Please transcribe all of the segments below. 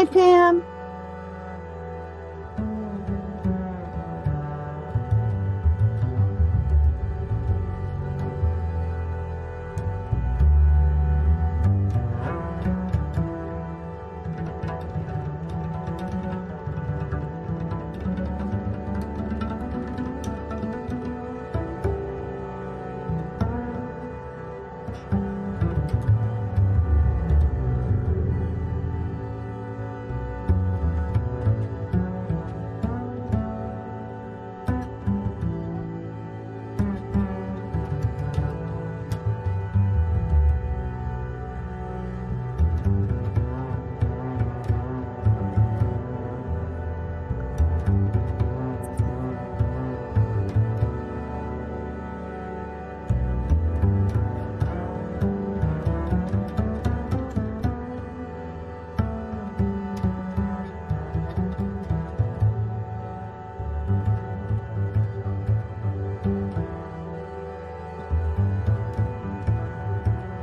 Hi, Pam.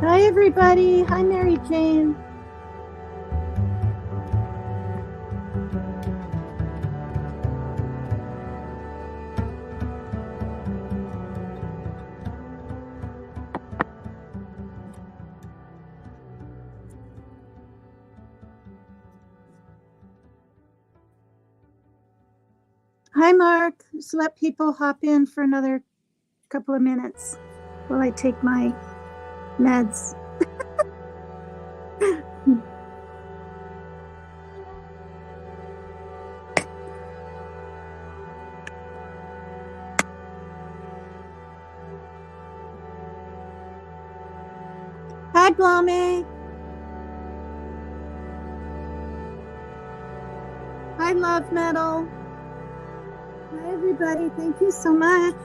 Hi, everybody. Hi, Mary Jane. Hi, Mark. Just let people hop in for another couple of minutes while I take my meds. Hi, Blomé. Hi, Love Metal. Hi, everybody. Thank you so much.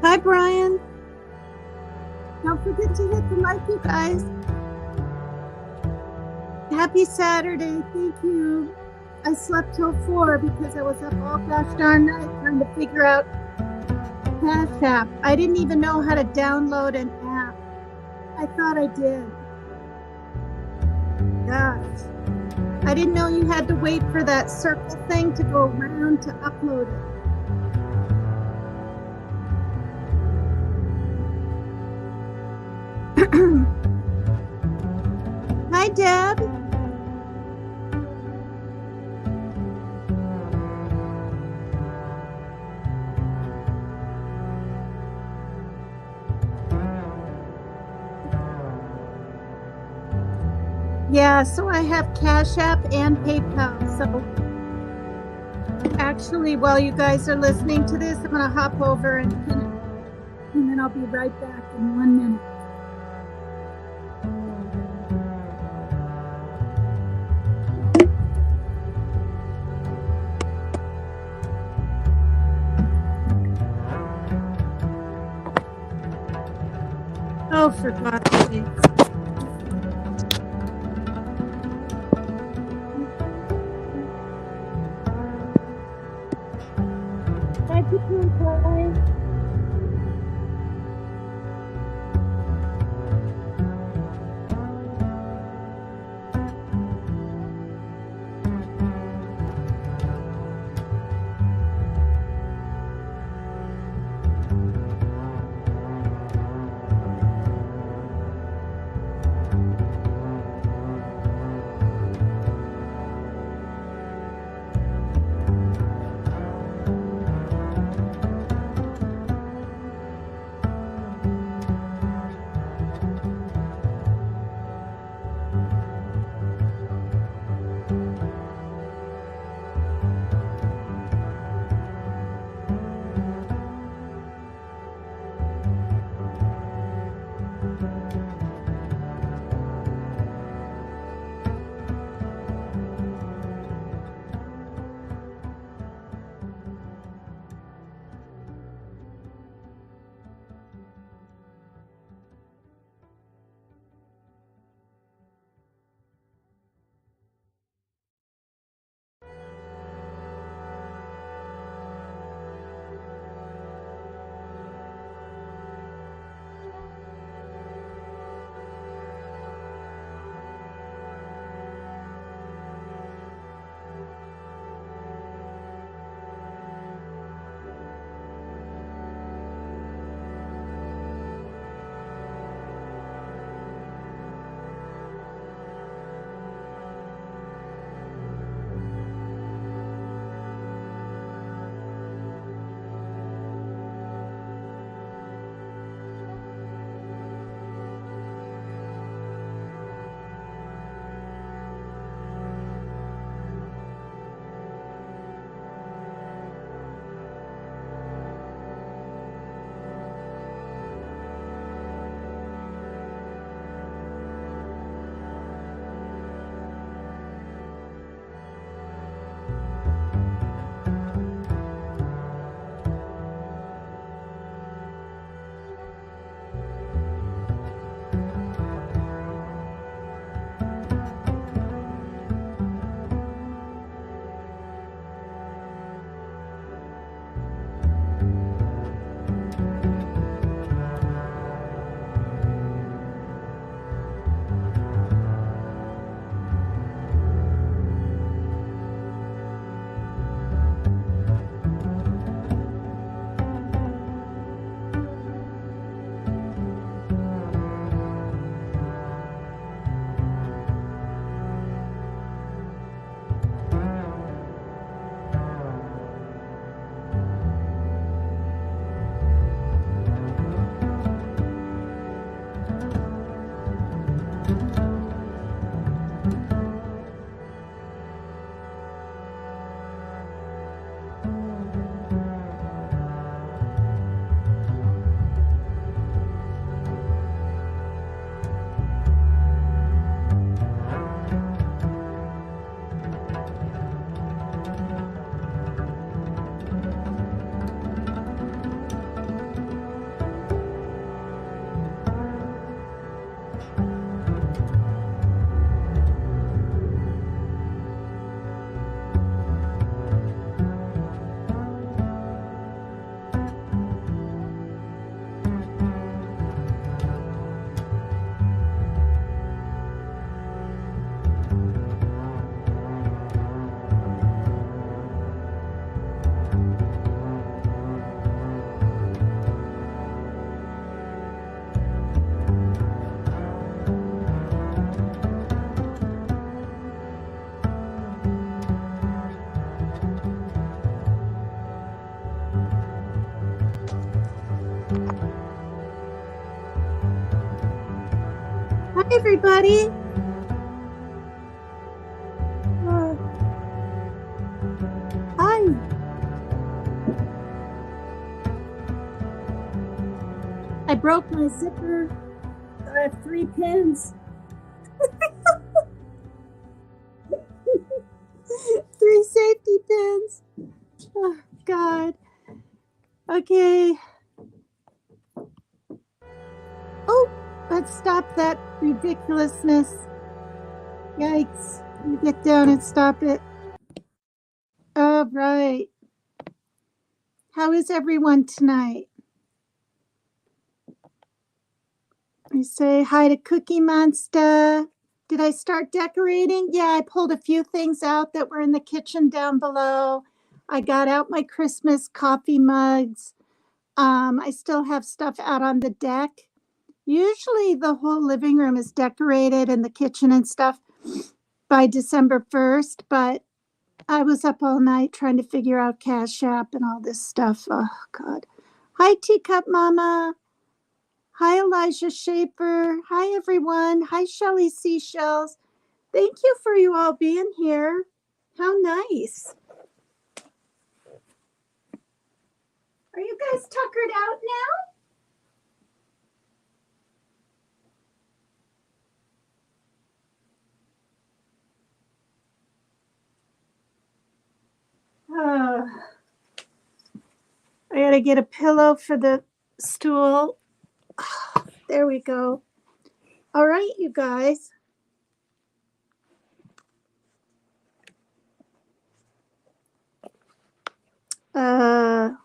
Hi, Brian. Don't forget to hit the like, you guys. Happy Saturday. Thank you. I slept till 4 because I was up all gosh darn night trying to figure out Cash App. I didn't even know how to download an app. I thought I did. Gosh. I didn't know you had to wait for that circle thing to go around to upload it. Hi, Deb. Yeah, so I have Cash App and PayPal. So actually, while you guys are listening to this, I'm going to hop over and pin it. And then I'll be right back in 1 minute. Oh, for God's sake. Hi, people. everybody. Hi. I broke my zipper. I have 3 pins. 3 safety pins. Oh, God. Okay. Oh, let's stop that ridiculousness. Yikes. Let me get down and stop it. All right. How is everyone tonight? I say hi to Cookie Monster. Did I start decorating? Yeah, I pulled a few things out that were in the kitchen down below. I got out my Christmas coffee mugs. I still have stuff out on the deck. Usually the whole living room is decorated and the kitchen and stuff by December 1st, but I was up all night trying to figure out Cash App and all this stuff. Oh, God. Hi, Teacup Mama. Hi, Elijah Shaper. Hi, everyone. Hi, Shelly Seashells. Thank you for you all being here. How nice. Are you guys tuckered out now? I gotta get a pillow for the stool. There we go. All right, you guys. How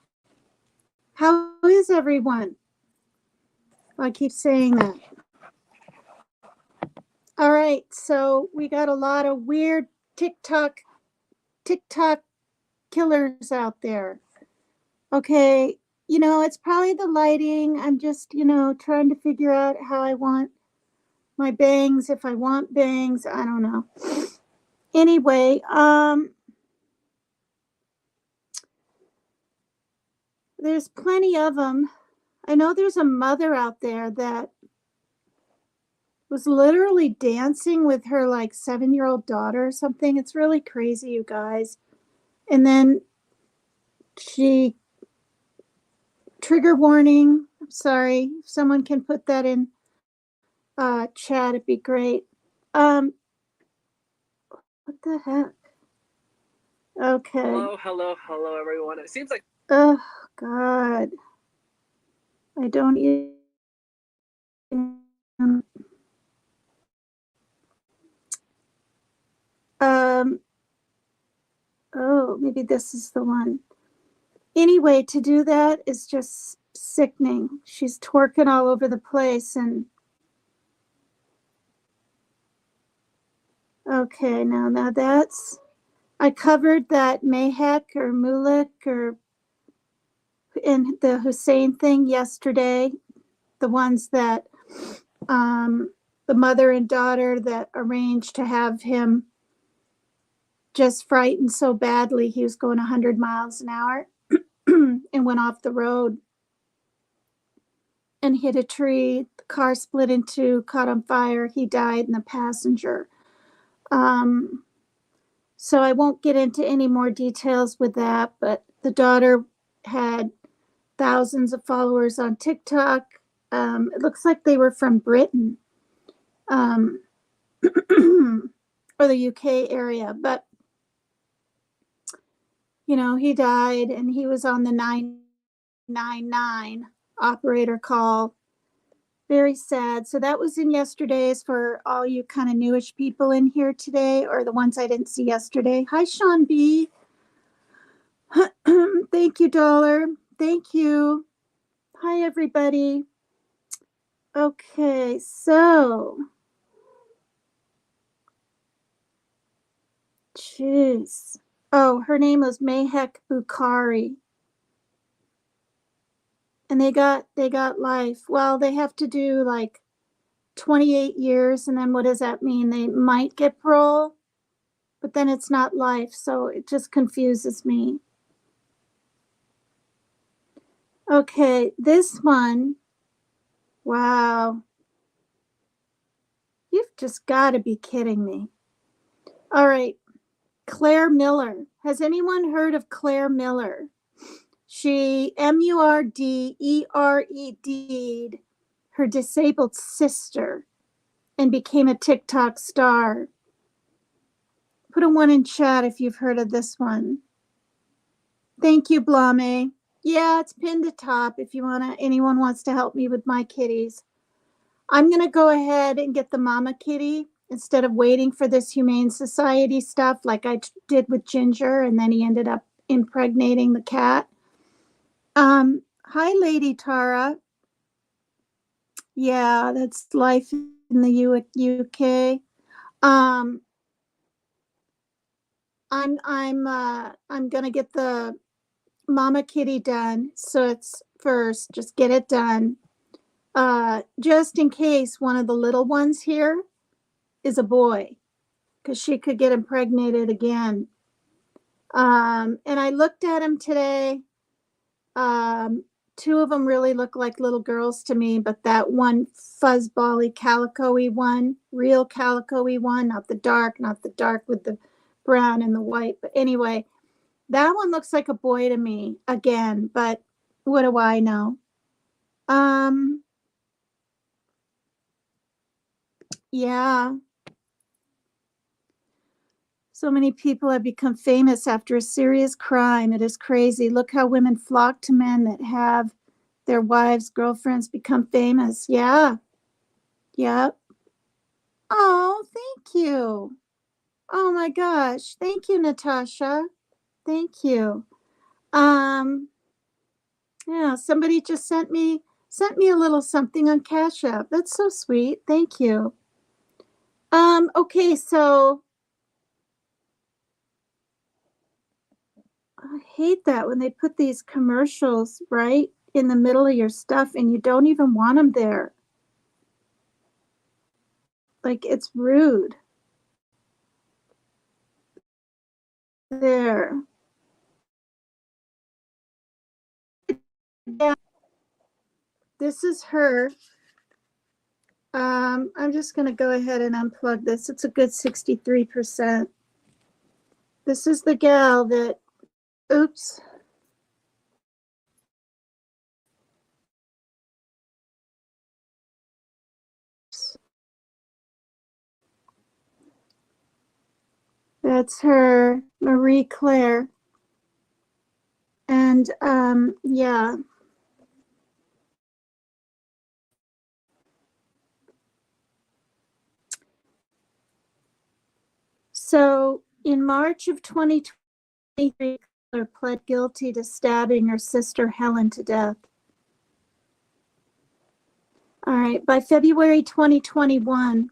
is everyone? I keep saying that. All right, so we got a lot of weird TikTok killers out there. Okay, it's probably the lighting. I'm just, trying to figure out how I want my bangs, if I want bangs. I don't know. Anyway, there's plenty of them. I know there's a mother out there that was literally dancing with her like 7-year-old daughter or something. It's really crazy, you guys. And then she, trigger warning. I'm sorry. If someone can put that in chat, it'd be great. What the heck? Okay. Hello, everyone. It seems like. Oh, God. I don't even. Oh, maybe this is the one. Anyway, to do that is just sickening. She's twerking all over the place. And okay, now that's, I covered that Mayhek or Mulik or in the Hussein thing yesterday, the ones that the mother and daughter that arranged to have him just frightened so badly he was going 100 miles an hour and went off the road and hit a tree. The car split in two, caught on fire. He died, and the passenger. So I won't get into any more details with that, but the daughter had thousands of followers on TikTok. It looks like they were from Britain or the UK area, but he died and he was on the 999 operator call. Very sad. So that was in yesterday's for all you kind of newish people in here today, or the ones I didn't see yesterday. Hi, Sean B. Thank you, Dollar. Thank you. Hi, everybody. Okay, so. Jeez. Oh, her name was Mayhek Bukhari. And they got life. Well, they have to do like 28 years, and then what does that mean? They might get parole, but then it's not life, so it just confuses me. Okay, this one, wow. You've just got to be kidding me. All right. Claire Miller. Has anyone heard of Claire Miller? She Murdered her disabled sister and became a TikTok star. Put a 1 in chat if you've heard of this one. Thank you, Blame. Yeah, it's pinned to top if anyone wants to help me with my kitties. I'm going to go ahead and get the mama kitty instead of waiting for this Humane Society stuff like I did with Ginger, and then he ended up impregnating the cat. Hi, Lady Tara. Yeah, that's life in the UK. I'm gonna get the mama kitty done. So it's first, just get it done. Just in case one of the little ones here is a boy, because she could get impregnated again. And I looked at him today. Two of them really look like little girls to me, but that one fuzzbally calico-y one, real calico-y one, not the dark with the brown and the white. But anyway, that one looks like a boy to me again, but what do I know? Yeah. So many people have become famous after a serious crime. It is crazy. Look how women flock to men that have their wives, girlfriends become famous. Yeah. Yep. Oh, thank you. Oh my gosh. Thank you, Natasha. Thank you. Yeah, somebody just sent me a little something on Cash App. That's so sweet. Thank you. Okay, so I hate that when they put these commercials right in the middle of your stuff and you don't even want them there. Like, it's rude. There. Yeah. This is her. I'm just going to go ahead and unplug this. It's a good 63%. This is the gal that, oops. That's her, Marie Claire. And yeah. So in March of 2023, Claire pled guilty to stabbing her sister Helen to death. All right, by February 2021,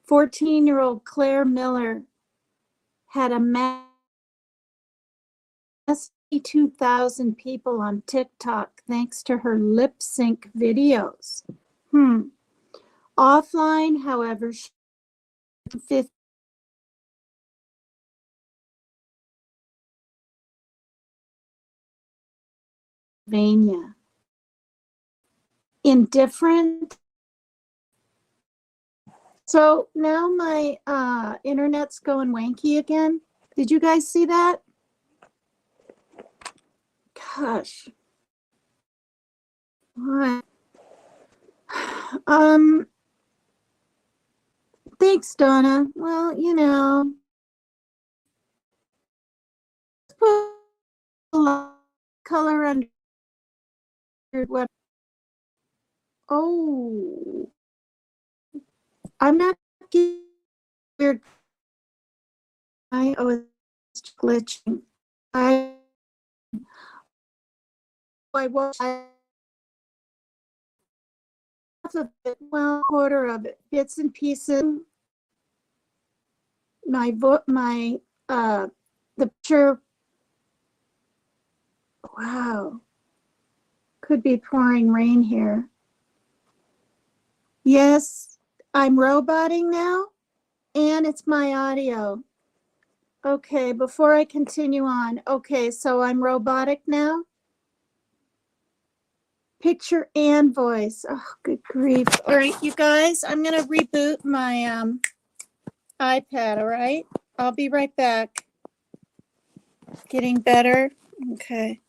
14-year-old Claire Miller had amassed 2,000 people on TikTok thanks to her lip sync videos. Offline, however, she had Pennsylvania. Indifferent. So now my internet's going wanky again. Did you guys see that? Gosh. What? Thanks, Donna. Well, you know, put a lot of color under what. Oh, I'm not getting weird. I was glitching. I watched half of it, well, quarter of it, bits and pieces. The picture. Wow, could be pouring rain here. Yes, I'm roboting now, and it's my audio. Okay, before I continue on, okay, so I'm robotic now. Picture and voice. Oh, good grief. All right, you guys, I'm going to reboot my iPad, all right? I'll be right back. Getting better? Okay.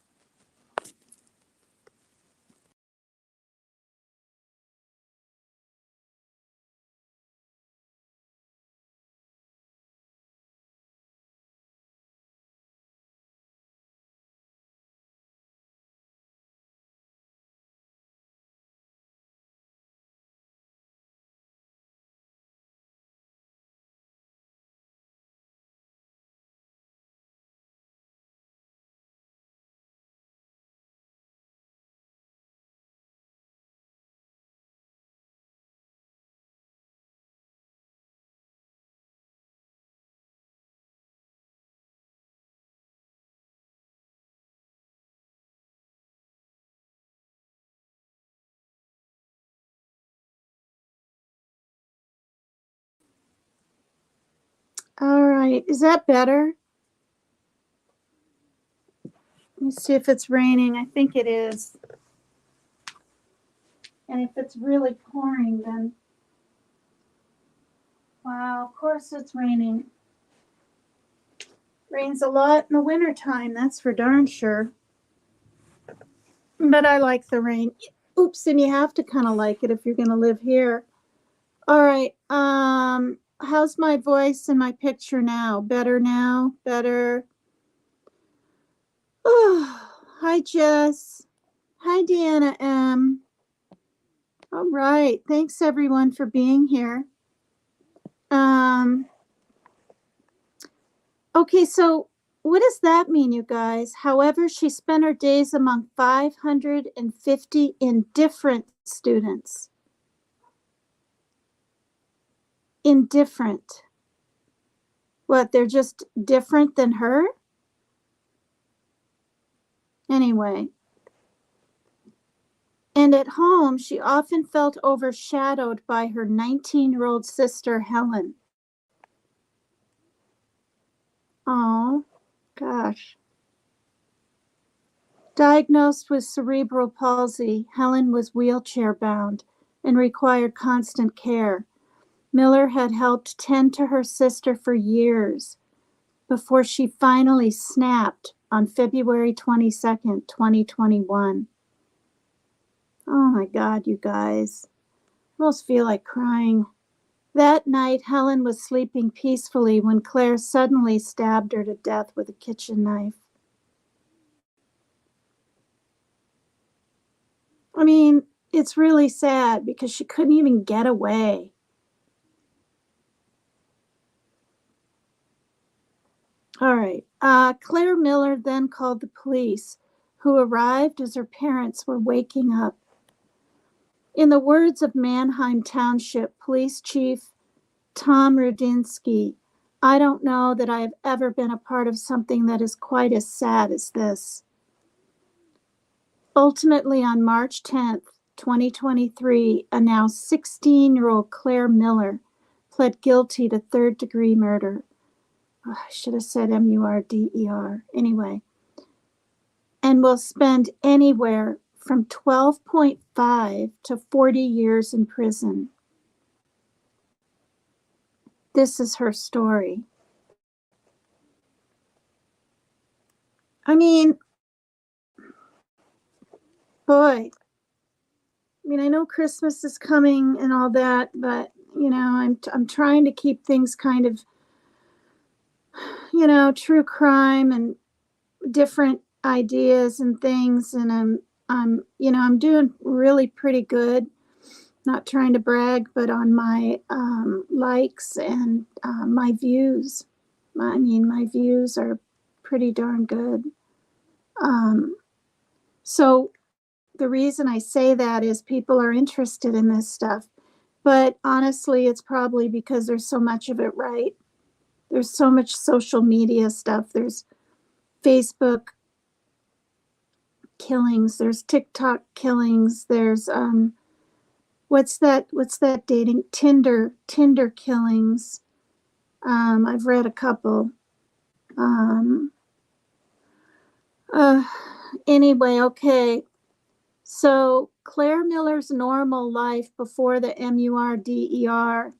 All right. Is that better? Let me see if it's raining. I think it is. And if it's really pouring, then wow, of course it's raining. Rains a lot in the wintertime, that's for darn sure. But I like the rain. Oops, and you have to kind of like it if you're going to live here. All right. How's my voice and my picture now? Better now? Better? Oh, hi, Jess. Hi, Deanna M. All right. Thanks, everyone, for being here. Okay, so what does that mean, you guys? However, she spent her days among 550 indifferent students. Indifferent. What, they're just different than her? Anyway. And at home, she often felt overshadowed by her 19-year-old sister, Helen. Oh, gosh. Diagnosed with cerebral palsy, Helen was wheelchair-bound and required constant care. Miller had helped tend to her sister for years before she finally snapped on February 22nd, 2021. Oh my God, you guys. I almost feel like crying. That night, Helen was sleeping peacefully when Claire suddenly stabbed her to death with a kitchen knife. I mean, it's really sad because she couldn't even get away. All right. Claire Miller then called the police, who arrived as her parents were waking up. In the words of Mannheim Township Police Chief Tom Rudinsky, I don't know that I have ever been a part of something that is quite as sad as this. Ultimately, on March 10th, 2023, a now 16-year-old Claire Miller pled guilty to third-degree murder. Oh, I should have said MURDER. Anyway. And will spend anywhere from 12.5 to 40 years in prison. This is her story. I mean, boy, I know Christmas is coming and all that, but I'm trying to keep things kind of, true crime and different ideas and things, and I'm doing really pretty good. Not trying to brag, but on my likes and my views. My views are pretty darn good. So the reason I say that is people are interested in this stuff. But honestly, it's probably because there's so much of it, right? There's so much social media stuff. There's Facebook killings. There's TikTok killings. There's what's that dating Tinder killings. I've read a couple. Anyway, okay. So Claire Miller's normal life before the MURDER.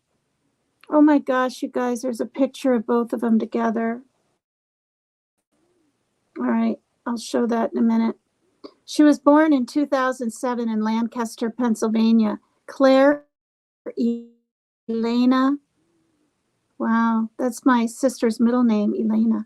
Oh my gosh, you guys, there's a picture of both of them together. All right, I'll show that in a minute. She was born in 2007 in Lancaster, Pennsylvania. Claire Elena. Wow, that's my sister's middle name, Elena.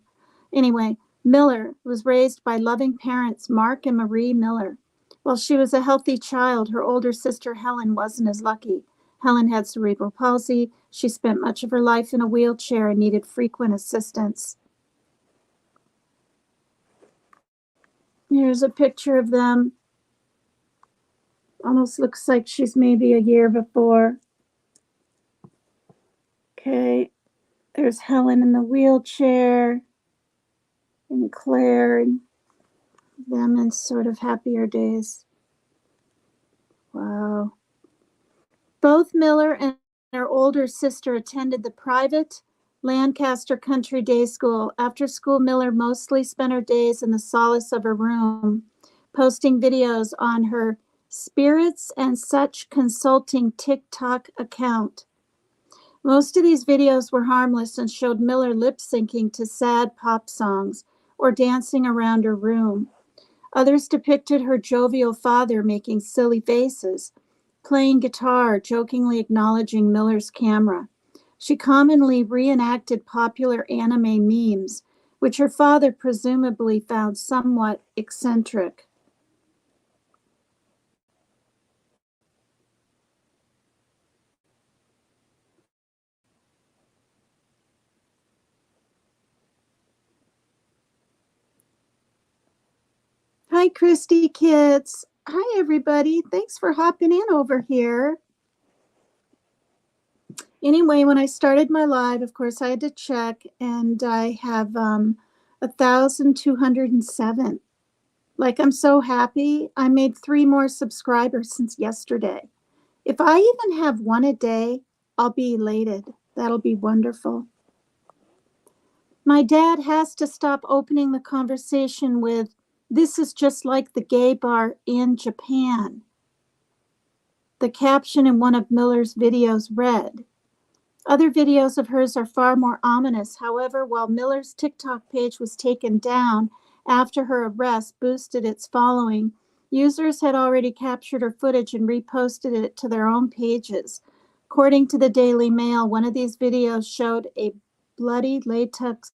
Anyway, Miller was raised by loving parents, Mark and Marie Miller. While she was a healthy child, her older sister Helen wasn't as lucky. Helen had cerebral palsy. She spent much of her life in a wheelchair and needed frequent assistance. Here's a picture of them. Almost looks like she's maybe a year before. Okay, there's Helen in the wheelchair and Claire and them in sort of happier days. Wow. Both Miller and her older sister attended the private Lancaster Country Day School. After school, Miller mostly spent her days in the solace of her room, posting videos on her Spirits and Such Consulting TikTok account. Most of these videos were harmless and showed Miller lip syncing to sad pop songs or dancing around her room. Others depicted her jovial father making silly faces, playing guitar, jokingly acknowledging Miller's camera. She commonly reenacted popular anime memes, which her father presumably found somewhat eccentric. Hi, Christy Kids. Hi, everybody. Thanks for hopping in over here. Anyway, when I started my live, of course, I had to check, and I have 1,207. Like, I'm so happy. I made 3 more subscribers since yesterday. If I even have one a day, I'll be elated. That'll be wonderful. My dad has to stop opening the conversation with, "This is just like the gay bar in Japan." The caption in one of Miller's videos read. Other videos of hers are far more ominous. However, while Miller's TikTok page was taken down after her arrest boosted its following, users had already captured her footage and reposted it to their own pages. According to the Daily Mail, one of these videos showed a bloody latex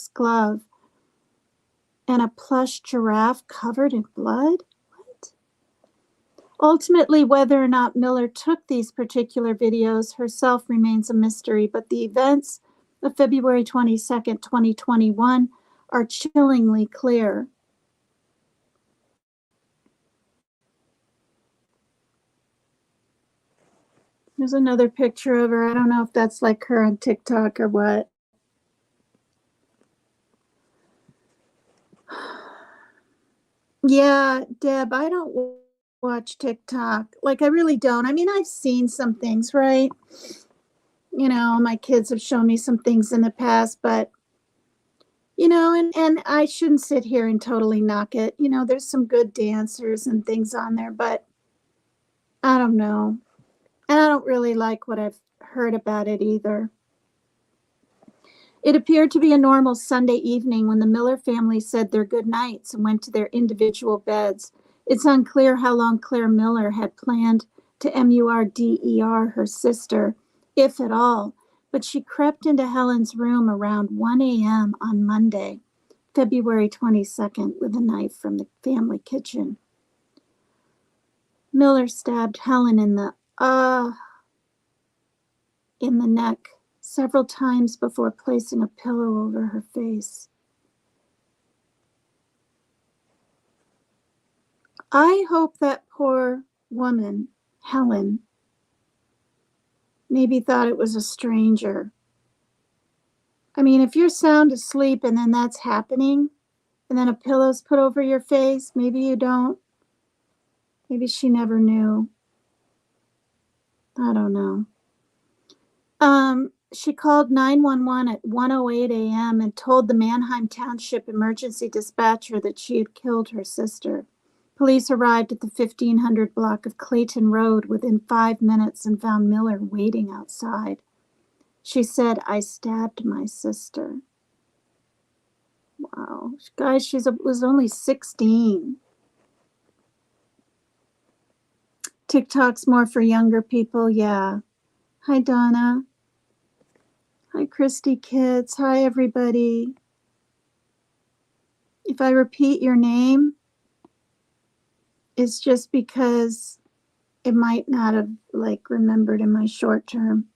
glove and a plush giraffe covered in blood. Ultimately, whether or not Miller took these particular videos herself remains a mystery, but the events of February 22nd, 2021 are chillingly clear. There's another picture of her. I don't know if that's like her on TikTok or what. Yeah, Deb, I don't watch TikTok. Like, I really don't. I mean, I've seen some things, right? You know, my kids have shown me some things in the past, but you know, and I shouldn't sit here and totally knock it. You know, there's some good dancers and things on there, but I don't know. And I don't really like what I've heard about it either. It appeared to be a normal Sunday evening when the Miller family said their good nights and went to their individual beds. It's unclear how long Claire Miller had planned to MURDER her sister, if at all, but she crept into Helen's room around 1 a.m. on Monday, February 22nd, with a knife from the family kitchen. Miller stabbed Helen in the neck several times before placing a pillow over her face. I hope that poor woman, Helen, maybe thought it was a stranger. I mean, if you're sound asleep and then that's happening, and then a pillow's put over your face, maybe you don't. Maybe she never knew. I don't know. She called 911 at 1:08 a.m. and told the Manheim Township emergency dispatcher that she had killed her sister. Police arrived at the 1500 block of Clayton Road within 5 minutes and found Miller waiting outside. She said, "I stabbed my sister." Wow. Guys, she was only 16. TikTok's more for younger people, yeah. Hi, Donna. Hi, Christy Kids. Hi, everybody. If I repeat your name, it's just because it might not have remembered in my short term.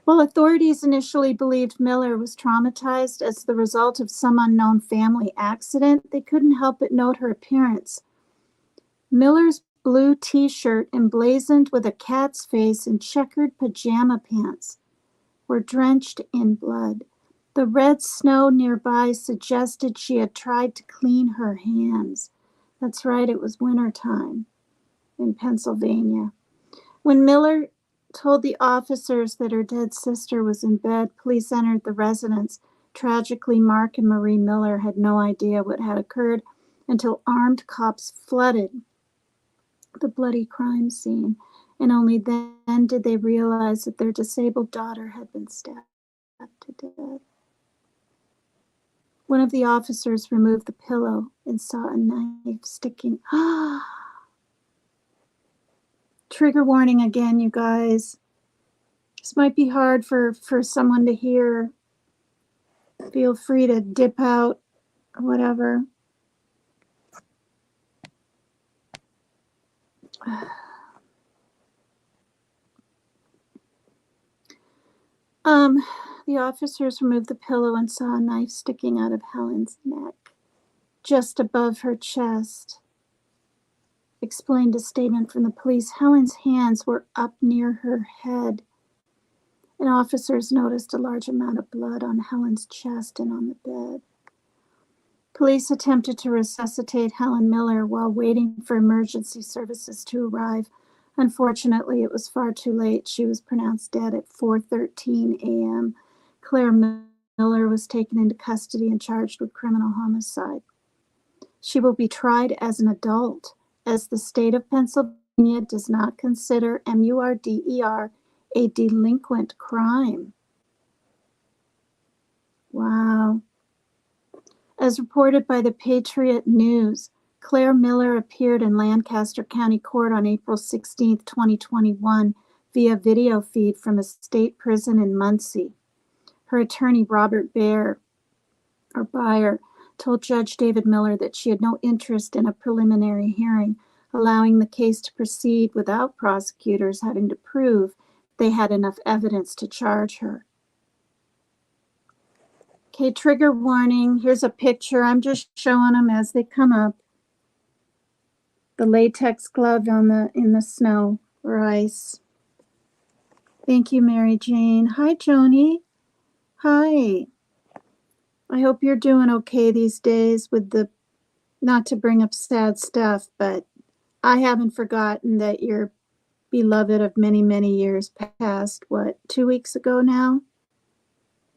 While authorities initially believed Miller was traumatized as the result of some unknown family accident, they couldn't help but note her appearance. Miller's blue t-shirt emblazoned with a cat's face and checkered pajama pants were drenched in blood. The red snow nearby suggested she had tried to clean her hands. That's right, it was wintertime in Pennsylvania. When Miller told the officers that her dead sister was in bed, police entered the residence. Tragically, Mark and Marie Miller had no idea what had occurred until armed cops flooded the bloody crime scene, and only then did they realize that their disabled daughter had been stabbed to death. One of the officers removed the pillow and saw a knife sticking. Trigger warning again, you guys. This might be hard for someone to hear. Feel free to dip out or whatever. The officers removed the pillow and saw a knife sticking out of Helen's neck, just above her chest. Explained a statement from the police. Helen's hands were up near her head, and officers noticed a large amount of blood on Helen's chest and on the bed. Police attempted to resuscitate Helen Miller while waiting for emergency services to arrive. Unfortunately, it was far too late. She was pronounced dead at 4:13 a.m. Claire Miller was taken into custody and charged with criminal homicide. She will be tried as an adult, as the state of Pennsylvania does not consider murder a delinquent crime. Wow. As reported by the Patriot News, Claire Miller appeared in Lancaster County Court on April 16, 2021, via video feed from a state prison in Muncie. Her attorney, Robert Beyer, told Judge David Miller that she had no interest in a preliminary hearing, allowing the case to proceed without prosecutors having to prove they had enough evidence to charge her. Okay, trigger warning. Here's a picture. I'm just showing them as they come up. The latex glove in the snow or ice. Thank you, Mary Jane. Hi, Joni. Hi. I hope you're doing okay these days with not to bring up sad stuff, but I haven't forgotten that you're beloved of many, many years past. What, 2 weeks ago now?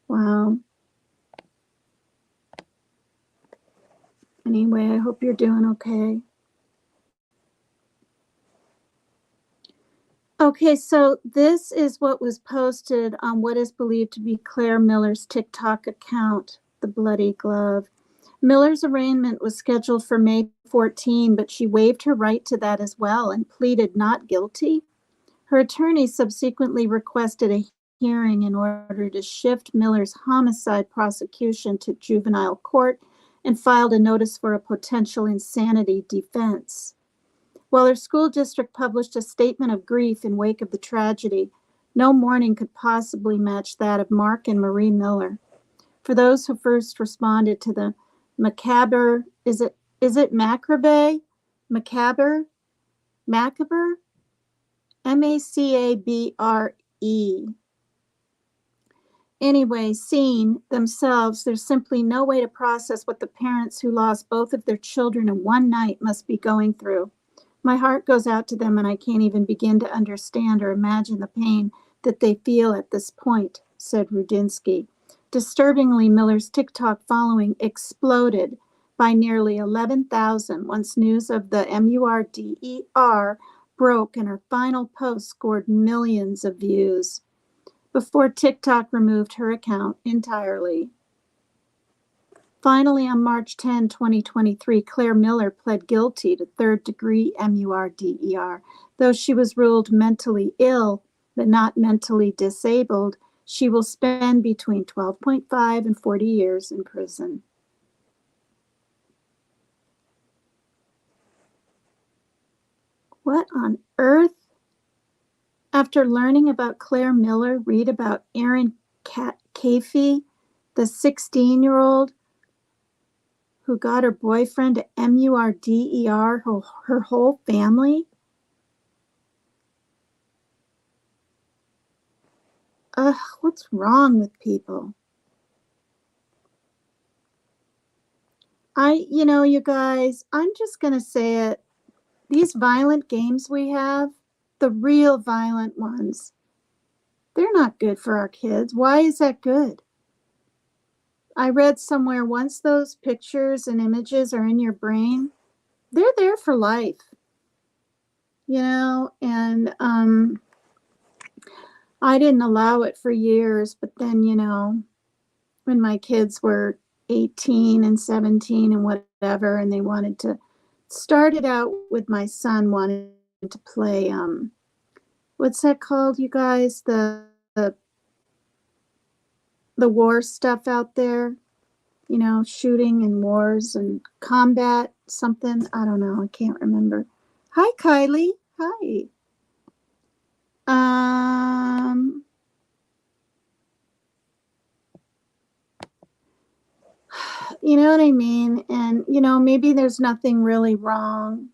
Wow. Anyway, I hope you're doing okay. Okay, so this is what was posted on what is believed to be Claire Miller's TikTok account, The Bloody Glove. Miller's arraignment was scheduled for May 14, but she waived her right to that as well and pleaded not guilty. Her attorney subsequently requested a hearing in order to shift Miller's homicide prosecution to juvenile court and filed a notice for a potential insanity defense. While her school district published a statement of grief in wake of the tragedy, no mourning could possibly match that of Mark and Marie Miller. For those who first responded to the macabre, is it macabre? Macabre? Macabre? Macabre. Anyway, seeing themselves, there's simply no way to process what the parents who lost both of their children in one night must be going through. My heart goes out to them, and I can't even begin to understand or imagine the pain that they feel at this point, said Rudinsky. Disturbingly, Miller's TikTok following exploded. by nearly 11,000 once news of the MURDER broke and her final post scored millions of views before TikTok removed her account entirely. Finally, on March 10, 2023, Claire Miller pled guilty to third-degree MURDER. Though she was ruled mentally ill but not mentally disabled, she will spend between 12.5 and 40 years in prison. What on earth? After learning about Claire Miller, read about Herrin Cafee, the 16-year-old who got her boyfriend to MURDER her whole family? Ugh, what's wrong with people? You guys, I'm just going to say it. These violent games we have, the real violent ones, they're not good for our kids. Why is that good? I read somewhere once those pictures and images are in your brain, they're there for life. And I didn't allow it for years, but then, when my kids were 18 and 17 and whatever, and they wanted to start it out with my son wanted to play, what's that called, you guys? The war stuff out there, shooting and wars and combat something. I don't know. I can't remember. Hi, Kylie. Hi. You know what I mean? And, maybe there's nothing really wrong.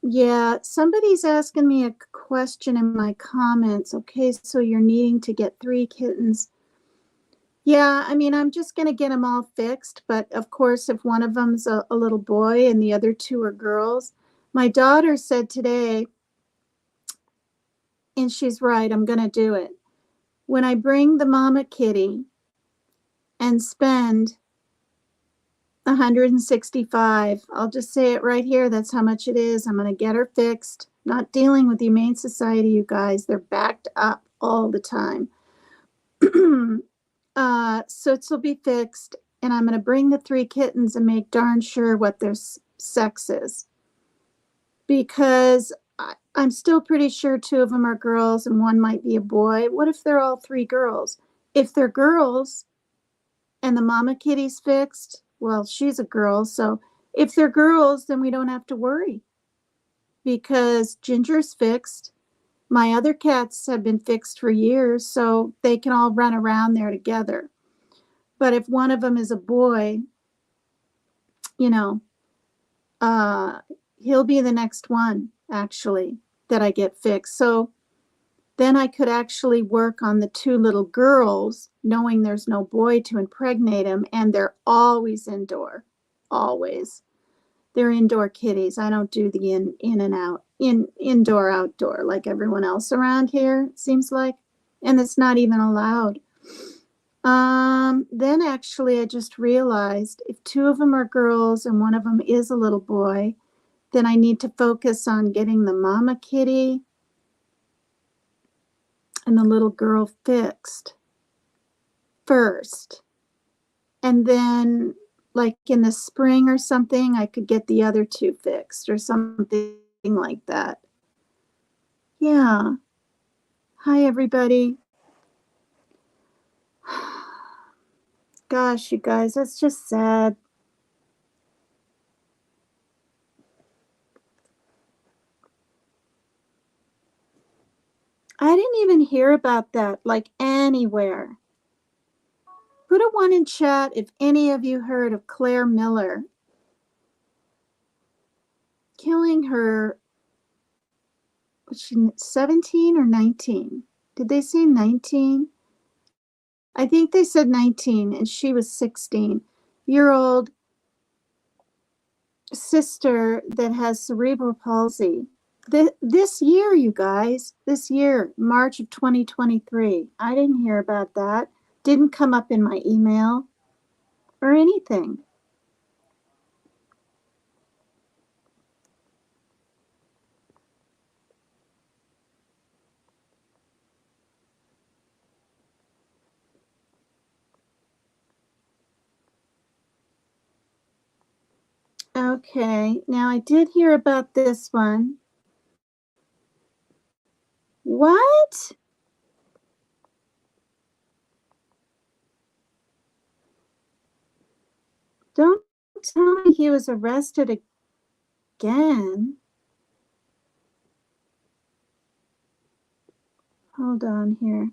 Yeah, somebody's asking me a question in my comments. Okay, so you're needing to get 3 kittens. Yeah, I mean, I'm just going to get them all fixed. But of course, if one of them's a little boy and the other 2 are girls, my daughter said today, and she's right, I'm going to do it. When I bring the mama kitty and spend 165, I'll just say it right here. That's how much it is. I'm going to get her fixed. Not dealing with the Humane Society, you guys. They're backed up all the time. So it'll be fixed, and I'm going to bring the 3 kittens and make darn sure what their sex is. Because I'm still pretty sure 2 of them are girls and 1 might be a boy. What if they're all 3 girls? If they're girls and the mama kitty's fixed, well, she's a girl. So if they're girls, then we don't have to worry because Ginger's fixed. My other cats have been fixed for years, so they can all run around there together. But if one of them is a boy, he'll be the next one, actually, that I get fixed. So then I could actually work on the 2 little girls, knowing there's no boy to impregnate them, and they're always indoor, always. They're indoor kitties. I don't do the in and out, indoor, outdoor, like everyone else around here, it seems like. And it's not even allowed. Then actually I just realized if 2 of them are girls and 1 of them is a little boy, then I need to focus on getting the mama kitty and the little girl fixed first. And then like in the spring or something, I could get the other 2 fixed or something like that. Yeah. Hi, everybody. Gosh, you guys, that's just sad. I didn't even hear about that, like anywhere. Put a 1 in chat if any of you heard of Claire Miller killing her, was she 17 or 19? Did they say 19? I think they said 19, and she was 16-year-old sister that has cerebral palsy. This year, you guys, this year, March of 2023. I didn't hear about that. Didn't come up in my email or anything. Okay, now I did hear about this one. What? Don't tell me he was arrested again. Hold on here.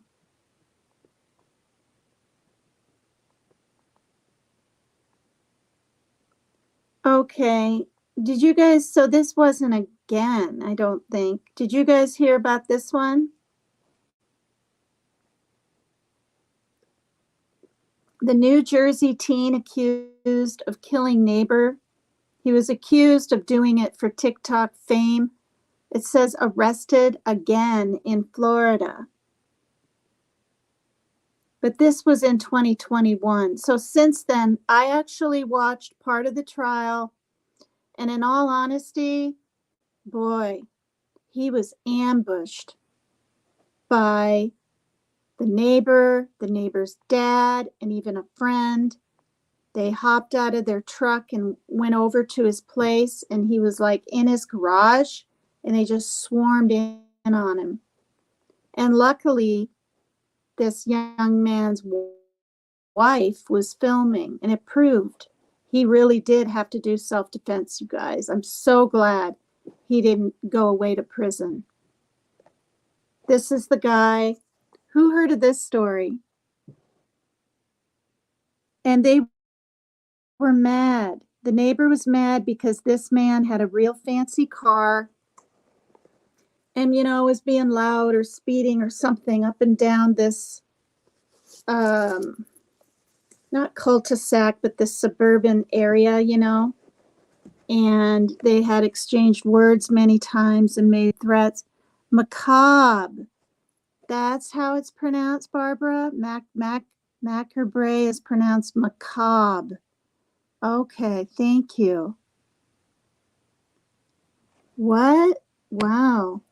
Okay, did you guys, so this wasn't again, I don't think. Did you guys hear about this one? The New Jersey teen accused of killing neighbor. He was accused of doing it for TikTok fame. It says arrested again in Florida. But this was in 2021. So since then, I actually watched part of the trial. And in all honesty, boy, he was ambushed by the neighbor's dad, and even a friend. They hopped out of their truck and went over to his place, and he was like in his garage, and they just swarmed in on him. And luckily, this young man's wife was filming, and it proved he really did have to do self-defense, you guys. I'm so glad he didn't go away to prison. This is the guy. Who heard of this story? And they were mad. The neighbor was mad because this man had a real fancy car and, was being loud or speeding or something up and down this, not cul-de-sac, but this suburban area, and they had exchanged words many times and made threats. Macabre. That's how it's pronounced, Barbara. Macabre is pronounced macabre. Okay, thank you. What? Wow.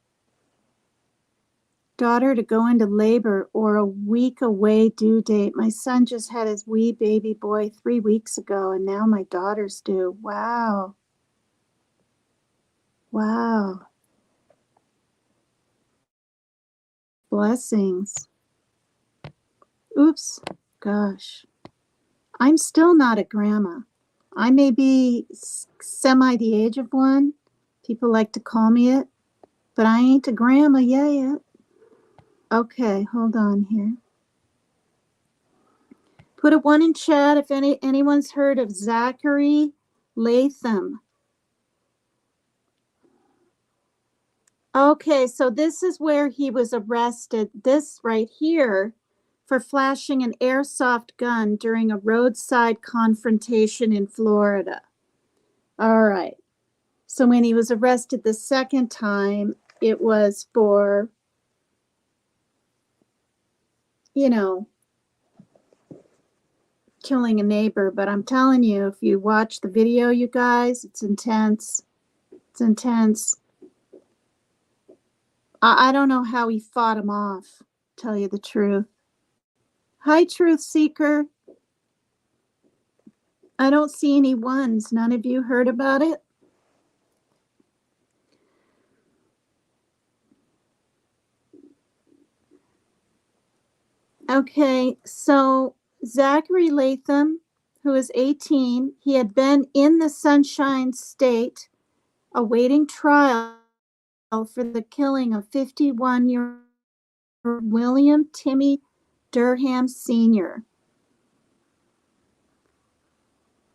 Daughter to go into labor or a week away due date. My son just had his wee baby boy 3 weeks ago, and now my daughter's due. Wow. Wow. Blessings. Oops. Gosh. I'm still not a grandma. I may be semi the age of one. People like to call me it, but I ain't a grandma yet. Okay, hold on here. Put a 1 in chat if anyone's heard of Zachary Latham. Okay, so this is where he was arrested. This right here for flashing an airsoft gun during a roadside confrontation in Florida. All right. So when he was arrested the second time, it was for, killing a neighbor. But I'm telling you, if you watch the video, you guys, it's intense. It's intense. I don't know how he fought him off, tell you the truth. Hi, Truth Seeker. I don't see any ones. None of you heard about it? Okay, so Zachary Latham, who is 18, he had been in the Sunshine State awaiting trial for the killing of 51-year-old William Timmy Durham Sr.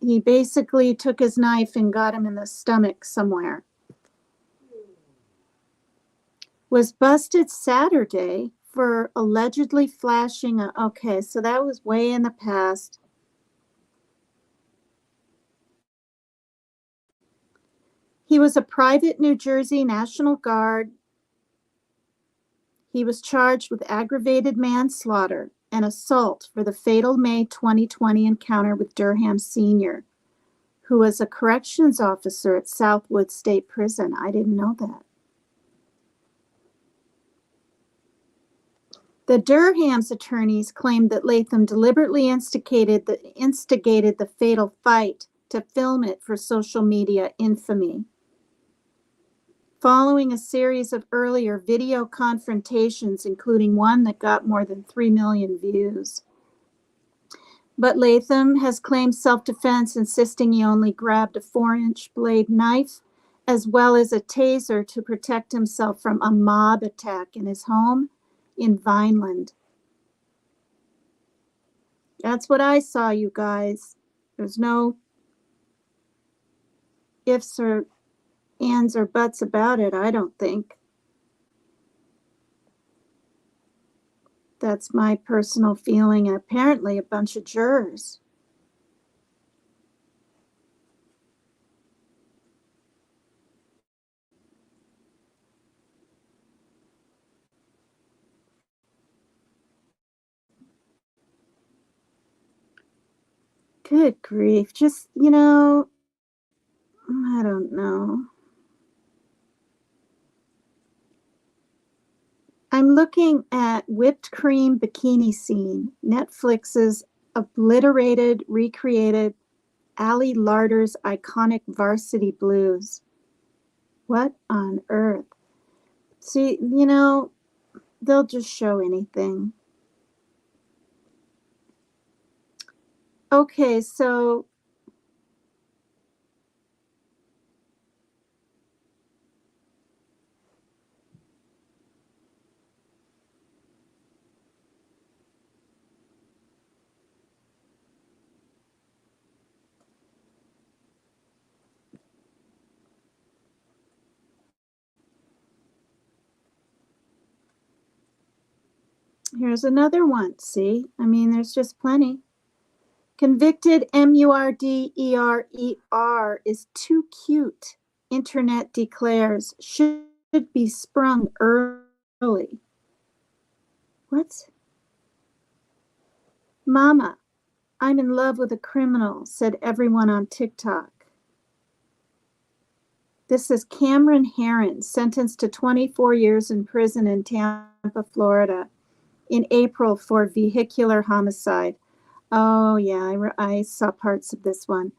He basically took his knife and got him in the stomach somewhere. Was busted Saturday for allegedly flashing a, okay, so that was way in the past. He was a private New Jersey National Guard. He was charged with aggravated manslaughter. and assault for the fatal May 2020 encounter with Durham Sr., who was a corrections officer at Southwood State Prison. I didn't know that. The Durham's attorneys claimed that Latham deliberately instigated the fatal fight to film it for social media infamy. Following a series of earlier video confrontations, including one that got more than 3 million views. But Latham has claimed self-defense, insisting he only grabbed a 4-inch blade knife as well as a taser to protect himself from a mob attack in his home in Vineland. That's what I saw, you guys. There's no ifs or ands or buts about it, I don't think. That's my personal feeling, and apparently a bunch of jurors. Good grief. Just, I don't know. I'm looking at Whipped Cream Bikini Scene, Netflix's obliterated, recreated Ali Larter's iconic Varsity Blues. What on earth? See, they'll just show anything. Okay, so here's another one. See? I mean, there's just plenty. Convicted Murderer is too cute. Internet declares should be sprung early. What? Mama, I'm in love with a criminal, said everyone on TikTok. This is Cameron Herrin, sentenced to 24 years in prison in Tampa, Florida, in April for vehicular homicide. Oh, yeah, I saw parts of this one.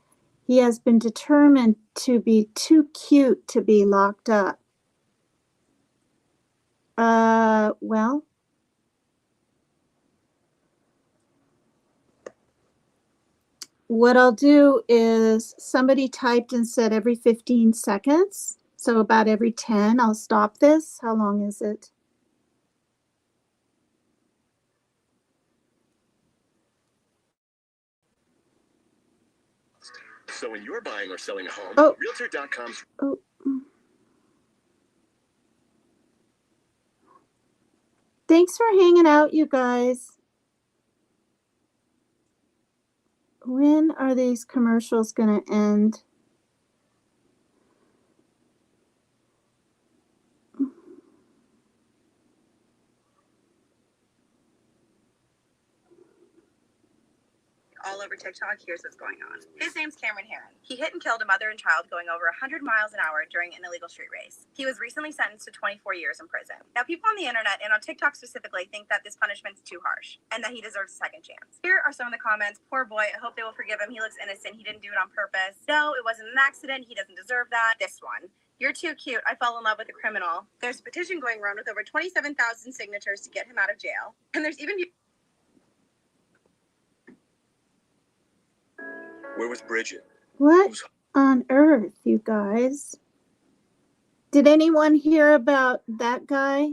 He has been determined to be too cute to be locked up. Well, what I'll do is somebody typed and said every 15 seconds. So about every 10, I'll stop this. How long is it? So when you're buying or selling a home, Realtor.com's... Oh. Thanks for hanging out, you guys. When are these commercials going to end? All over TikTok, here's what's going on. His name's Cameron Herrin. He hit and killed a mother and child going over 100 miles an hour during an illegal street race. He was recently sentenced to 24 years in prison. Now, people on the internet and on TikTok specifically think that this punishment's too harsh and that he deserves a second chance. Here are some of the comments. Poor boy, I hope they will forgive him. He looks innocent. He didn't do it on purpose. No, it wasn't an accident. He doesn't deserve that. This one. You're too cute. I fell in love with a criminal. There's a petition going around with over 27,000 signatures to get him out of jail. And there's even... Where was Bridget? What on earth, you guys? Did anyone hear about that guy?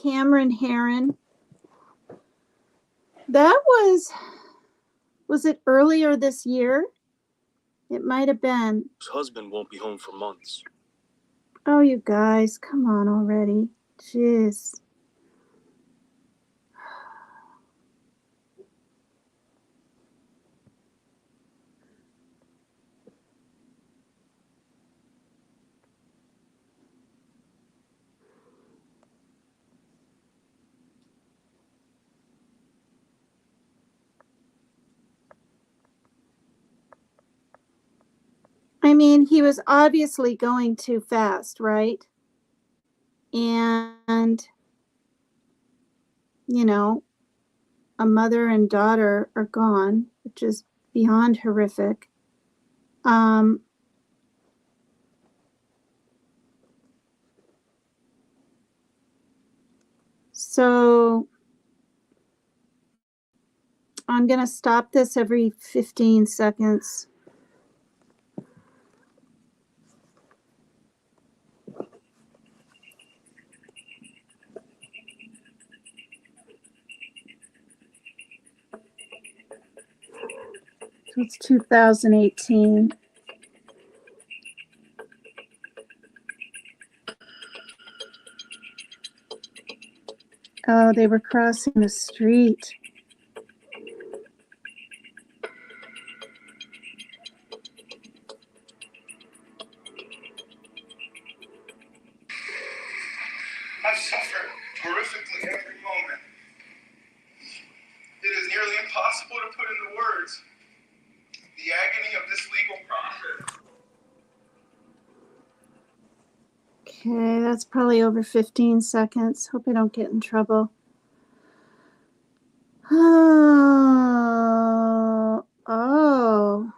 Cameron Herrin. That was it earlier this year? It might have been. His husband won't be home for months. Oh, you guys, come on already. Jeez. mean, he was obviously going too fast, right? And, you know, a mother and daughter are gone, which is beyond horrific. So I'm going to stop this every 15 seconds. So it's 2018. Oh, they were crossing the street. I've suffered horrifically every moment. It is nearly impossible to put into words the agony of this legal process. Okay, that's probably over 15 seconds. Hope I don't get in trouble. Oh.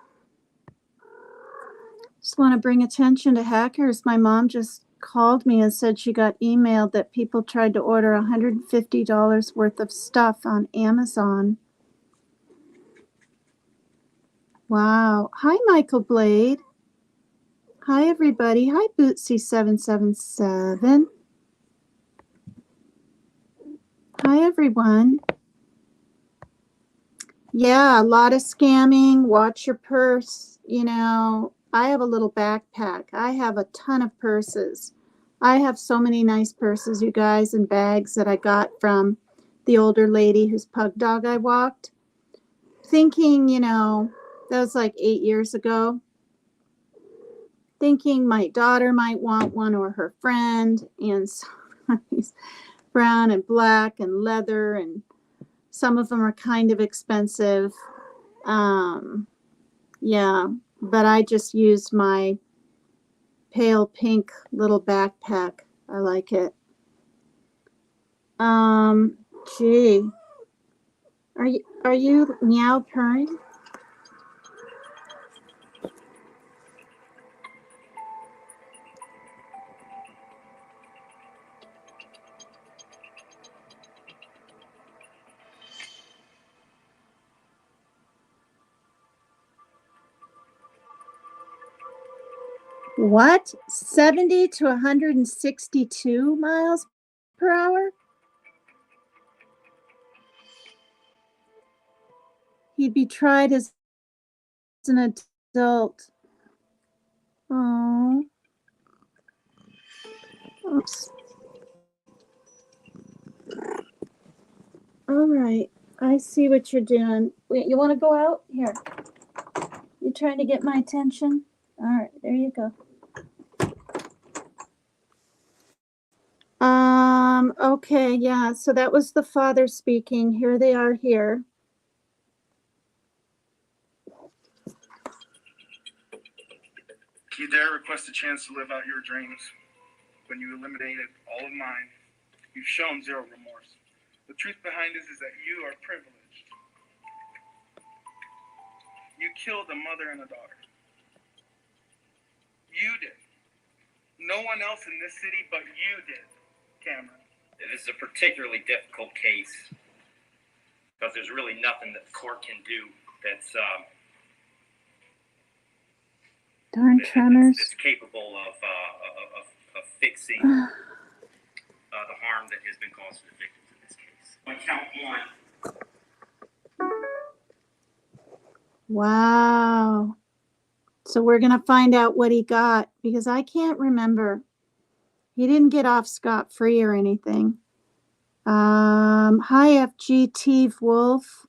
Just want to bring attention to hackers. My mom just called me and said she got emailed that people tried to order $150 worth of stuff on Amazon. Wow. Hi, Michael Blade. Hi, everybody. Hi, Bootsy777. Hi, everyone. Yeah, a lot of scamming. Watch your purse. You know, I have a little backpack. I have a ton of purses. I have so many nice purses, you guys, and bags that I got from the older lady whose pug dog I walked. Thinking, you know, that was like 8 years ago. Thinking my daughter might want one or her friend, and so these brown and black and leather, and some of them are kind of expensive. Yeah, but I just used my pale pink little backpack. I like it. Gee, are you meow purring? What? 70 to 162 miles per hour? He'd be tried as an adult. Oh. Oops. All right. I see what you're doing. Wait, you want to go out? Here. You trying to get my attention? All right, there you go. Okay, yeah, so that was the father speaking. Here they are here. You dare request a chance to live out your dreams when you eliminated all of mine. You've shown zero remorse. The truth behind this is that you are privileged. You killed a mother and a daughter. You did. No one else in this city but you did, Cameron. This is a particularly difficult case because there's really nothing that the court can do that's tremors. That's capable of fixing the harm that has been caused to the victims in this case. On count one. Wow. So we're going to find out what he got, because I can't remember. He didn't get off scot-free or anything. Hi, FGT Wolf.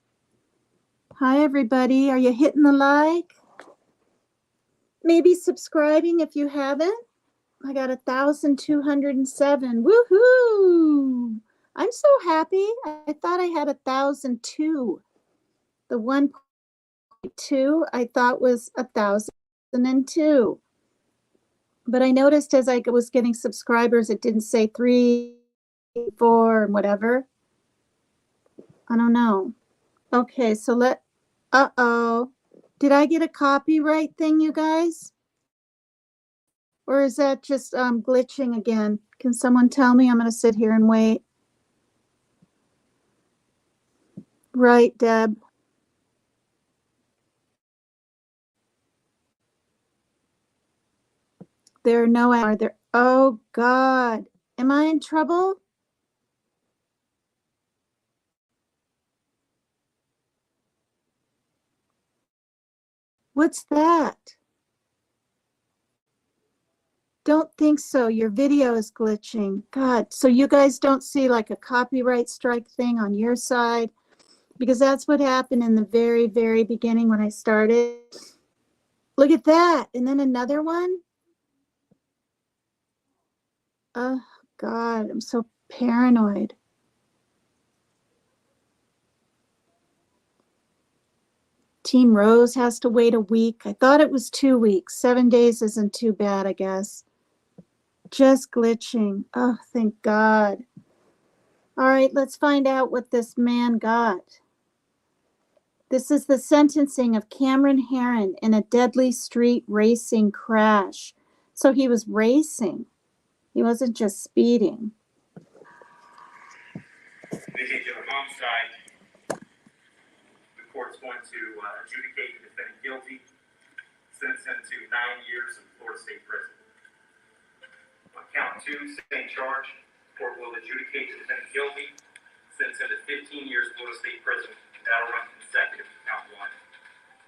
Hi, everybody. Are you hitting the like? Maybe subscribing if you haven't. I got 1,207. Woohoo! I'm so happy. I thought I had 1,002. The 1.2 I thought was 1,000. 2002. But I noticed as I was getting subscribers, it didn't say 3, 4, and whatever. I don't know. Okay, so uh-oh. Did I get a copyright thing, you guys? Or is that just glitching again? Can someone tell me? I'm going to sit here and wait. Right, Deb. There are no are there. Oh God. Am I in trouble? What's that? Don't think so. Your video is glitching. God. So you guys don't see like a copyright strike thing on your side? Because that's what happened in the very, very beginning when I started. Look at that. And then another one. Oh God, I'm so paranoid. Team Rose has to wait a week. I thought it was 2 weeks. 7 days isn't too bad, I guess. Just glitching. Oh, thank God. All right, let's find out what this man got. This is the sentencing of Cameron Herrin in a deadly street racing crash. So he was racing. He wasn't just speeding. Vehicular homicide. The court's going to adjudicate the defendant guilty, sentence him to 9 years in Florida State Prison. On count 2, same charge. Court will adjudicate the defendant guilty, sentence him to 15 years Florida State Prison. That'll run consecutive to count 1.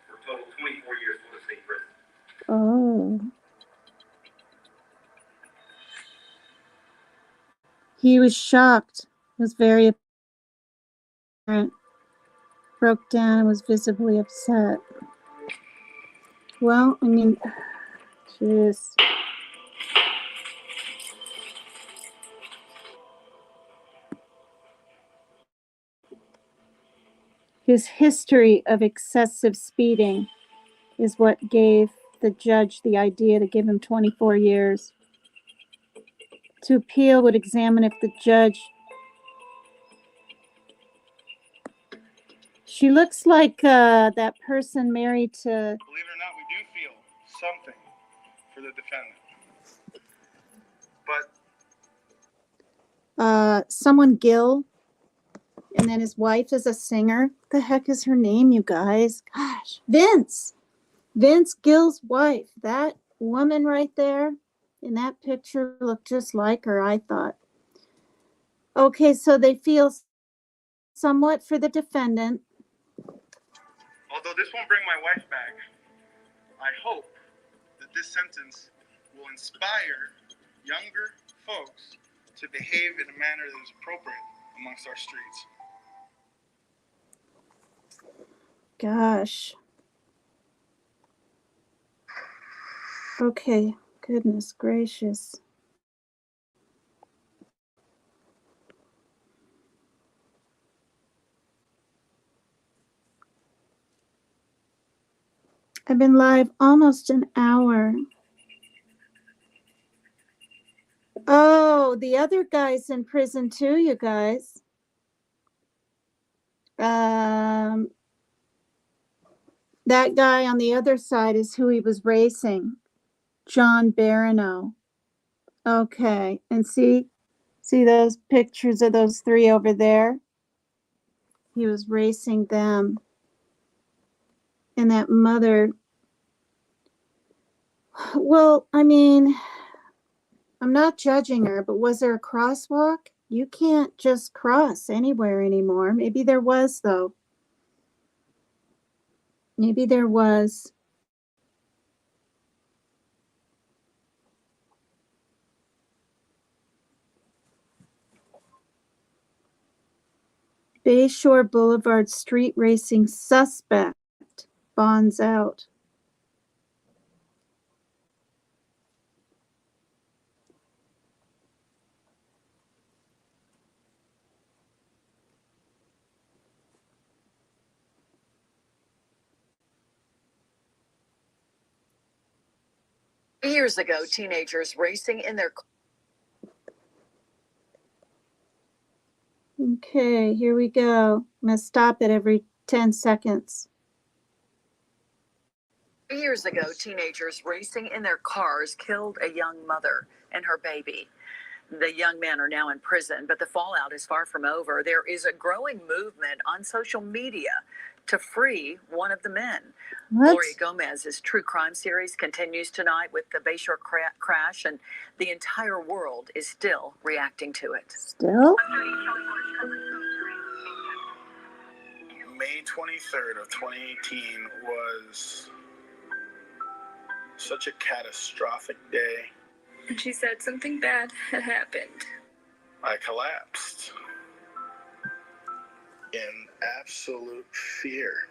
For a total 24 years Florida State Prison. Oh. He was shocked. It was very apparent. Broke down and was visibly upset. Well, I mean, jeez. His history of excessive speeding is what gave the judge the idea to give him 24 years. To appeal would examine if the judge... She looks like that person married to... Believe it or not, we do feel something for the defendant. But someone Gill, and then his wife is a singer. What the heck is her name, you guys? Gosh, Vince Gill's wife. That woman right there in that picture looked just like her, I thought. Okay, so they feel somewhat for the defendant. although this won't bring my wife back, I hope that this sentence will inspire younger folks to behave in a manner that is appropriate amongst our streets. Gosh. Okay, goodness gracious. I've been live almost an hour. Oh, the other guy's in prison too, you guys. That guy on the other side is who he was racing, John Barano. Okay, and see those pictures of those 3 over there? He was racing them. And that mother, well, I mean, I'm not judging her, but was there a crosswalk? You can't just cross anywhere anymore. Maybe there was, though. Maybe there was. Bayshore Boulevard street racing suspect bonds out. Years ago, teenagers racing in their... Okay, here we go. I'm going to stop it every 10 seconds. Years ago, teenagers racing in their cars killed a young mother and her baby. The young men are now in prison, but the fallout is far from over. There is a growing movement on social media to free one of the men. What? Gloria Gomez's true crime series continues tonight with the Bayshore crash, and the entire world is still reacting to it. Still? May 23rd of 2018 was such a catastrophic day. And she said something bad had happened. I collapsed in absolute fear.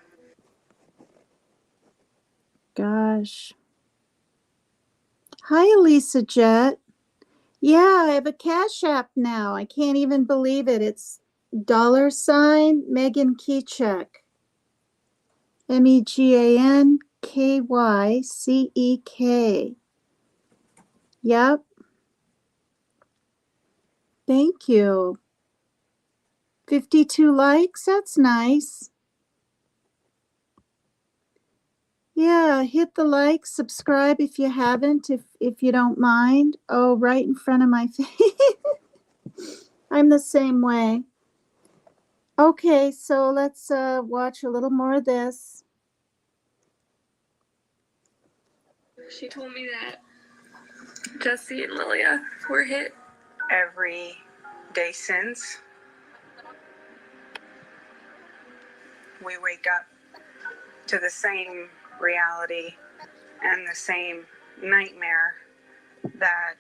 Gosh. Hi, Elisa Jet. Yeah, I have a Cash App now. I can't even believe it. It's $ Megan Keycheck. MEGANKYCEK. Yep. Thank you. 52 likes. That's nice. Yeah, hit the like, subscribe if you haven't, if you don't mind. Oh, right in front of my face. I'm the same way. Okay, so let's watch a little more of this. She told me that Jesse and Lilia were hit every day since. We wake up to the same reality and the same nightmare that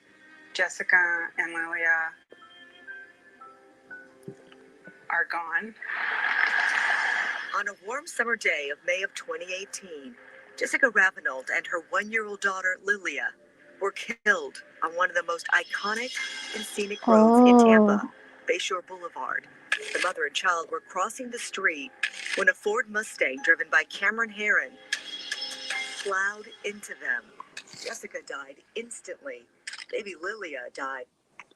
Jessica and Lilia are gone. On a warm summer day of May of 2018, Jessica Ravenel and her one-year-old daughter, Lilia, were killed on one of the most iconic and scenic roads in Tampa, Bayshore Boulevard. The mother and child were crossing the street when a Ford Mustang driven by Cameron Herrin plowed into them. Jessica died instantly. Baby Lilia died.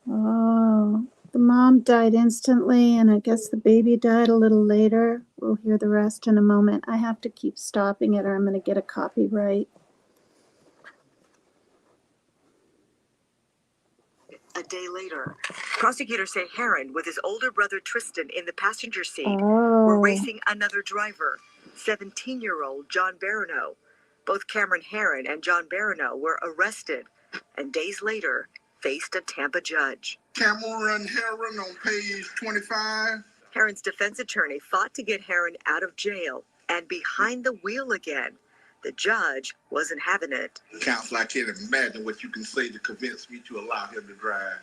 Oh, the mom died instantly, and I guess the baby died a little later. We'll hear the rest in a moment. I have to keep stopping it or I'm going to get a copyright. A day later, prosecutors say Herrin, with his older brother Tristan in the passenger seat, were racing another driver, 17-year-old John Barano. Both Cameron Herrin and John Barano were arrested and days later faced a Tampa judge. Cameron Herrin on page 25. Herrin's defense attorney fought to get Herrin out of jail and behind the wheel again. The judge wasn't having it. Counsel, I can't imagine what you can say to convince me to allow him to drive.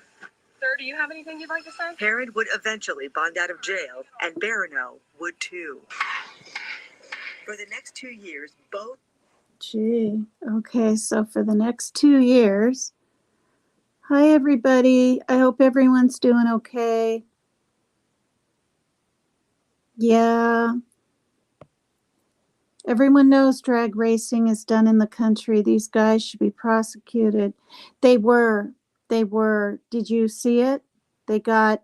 Sir, do you have anything you'd like to say? Herrin would eventually bond out of jail, and Barano would too. For the next 2 years, both... Gee, okay, so for the next 2 years... Hi, everybody. I hope everyone's doing okay. Yeah. Everyone knows drag racing is done in the country. These guys should be prosecuted. They were. Did you see it? They got,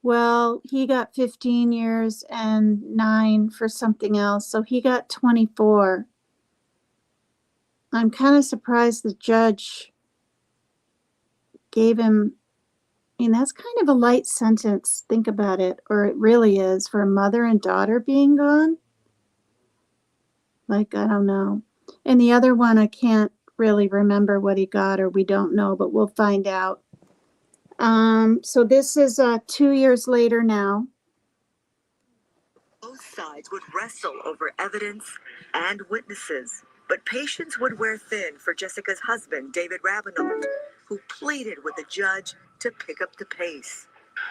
well, he got 15 years and 9 for something else. So he got 24. I'm kind of surprised the judge gave him, I mean, that's kind of a light sentence. Think about it. Or it really is, for a mother and daughter being gone. Like, I don't know. And the other one, I can't really remember what he got, or we don't know, but we'll find out. So this is 2 years later now. Both sides would wrestle over evidence and witnesses. But patience would wear thin for Jessica's husband, David Ravenel, who pleaded with the judge to pick up the pace.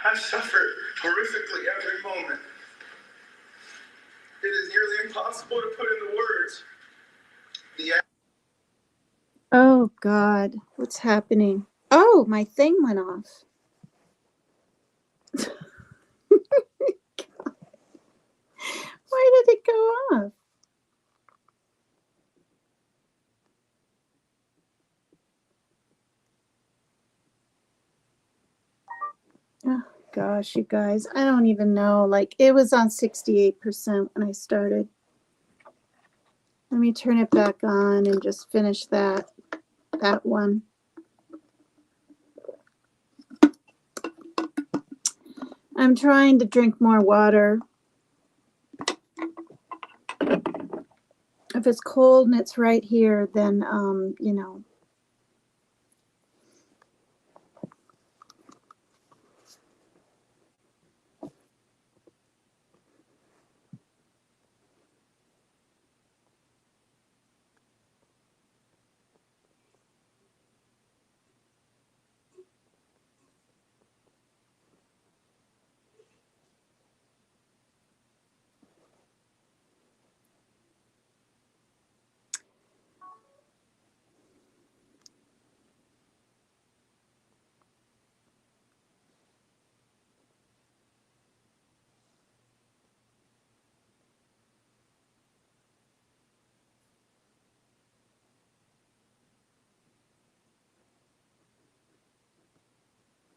I've suffered horrifically every moment. It is nearly impossible to put into words. Oh, God. What's happening? Oh, my thing went off. Why did it go off? Oh, gosh, you guys, I don't even know. Like, it was on 68% when I started. Let me turn it back on and just finish that one. I'm trying to drink more water. If it's cold and it's right here, then, you know.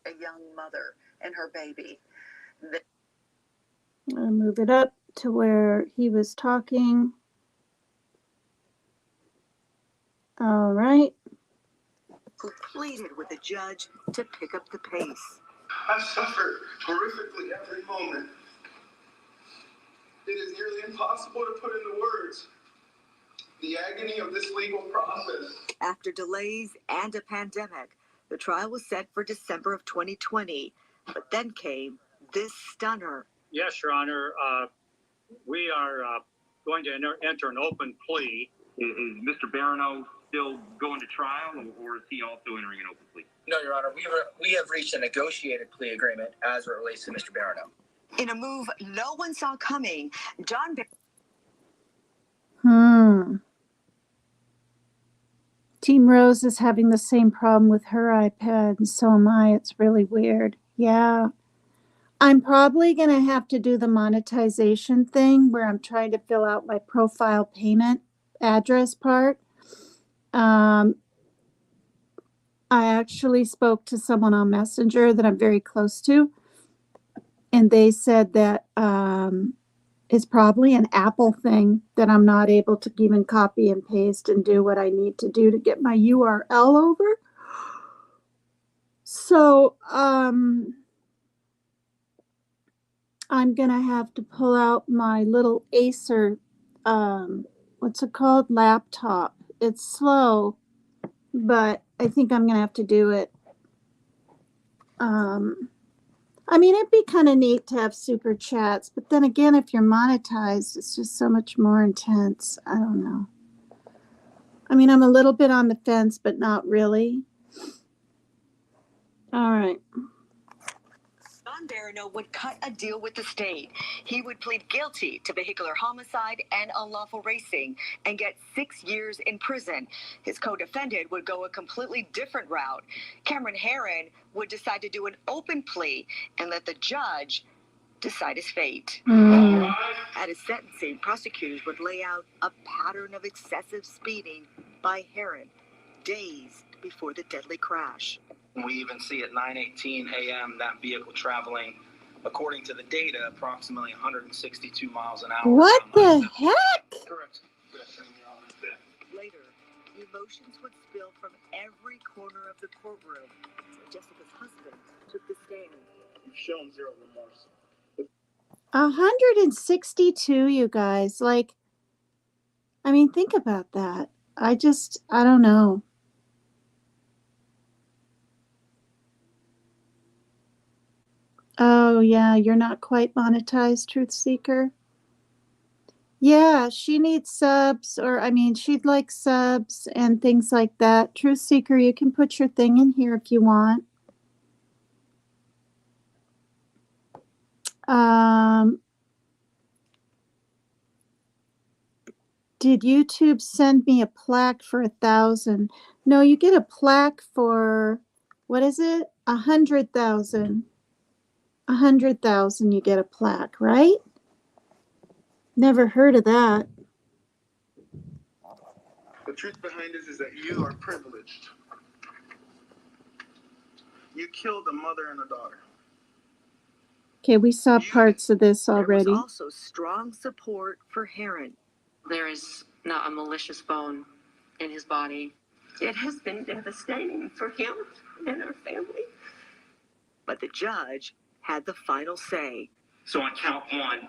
A young mother and her baby. I'll move it up to where he was talking. All right. Who pleaded with the judge to pick up the pace. I've suffered horrifically every moment. It is nearly impossible to put into words the agony of this legal process. After delays and a pandemic, the trial was set for December of 2020, but then came this stunner. Yes, Your Honor. We are going to enter an open plea. Is Mr. Barano still going to trial, or is he also entering an open plea? No, Your Honor. We have reached a negotiated plea agreement as it relates to Mr. Barano. In a move no one saw coming, John Team Rose is having the same problem with her iPad, and so am I. It's really weird. Yeah. I'm probably going to have to do the monetization thing where I'm trying to fill out my profile payment address part. I actually spoke to someone on Messenger that I'm very close to, and they said that it's probably an Apple thing that I'm not able to even copy and paste and do what I need to do to get my URL over. So, I'm going to have to pull out my little Acer, what's it called? Laptop. It's slow, but I think I'm going to have to do it. I mean, it'd be kind of neat to have super chats, but then again, if you're monetized, it's just so much more intense. I don't know. I mean, I'm a little bit on the fence, but not really. All right. John Barano would cut a deal with the state. He would plead guilty to vehicular homicide and unlawful racing and get 6 years in prison. His co-defendant would go a completely different route. Cameron Herrin would decide to do an open plea and let the judge decide his fate. At his sentencing, prosecutors would lay out a pattern of excessive speeding by Herrin days before the deadly crash. We even see at 9:18 a.m. that vehicle traveling, according to the data, approximately 162 miles an hour. What the heck? Correct. Later, emotions would spill from every corner of the courtroom. Jessica's husband took the stand. You've shown zero remorse. 162, you guys. Like, I mean, think about that. I don't know. Oh, yeah, you're not quite monetized, Truth Seeker. Yeah, she needs subs, or I mean, she'd like subs and things like that. Truth Seeker, you can put your thing in here if you want. Did YouTube send me a plaque for 1,000? No, you get a plaque for, what is it? 100,000. 100,000 you get a plaque, right? Never heard of that. The truth behind this is that you are privileged. You killed a mother and a daughter. Okay, we saw parts of this already. There was also strong support for Herrin. There is not a malicious bone in his body. It has been devastating for him and our family. But the judge had the final say. So on count one,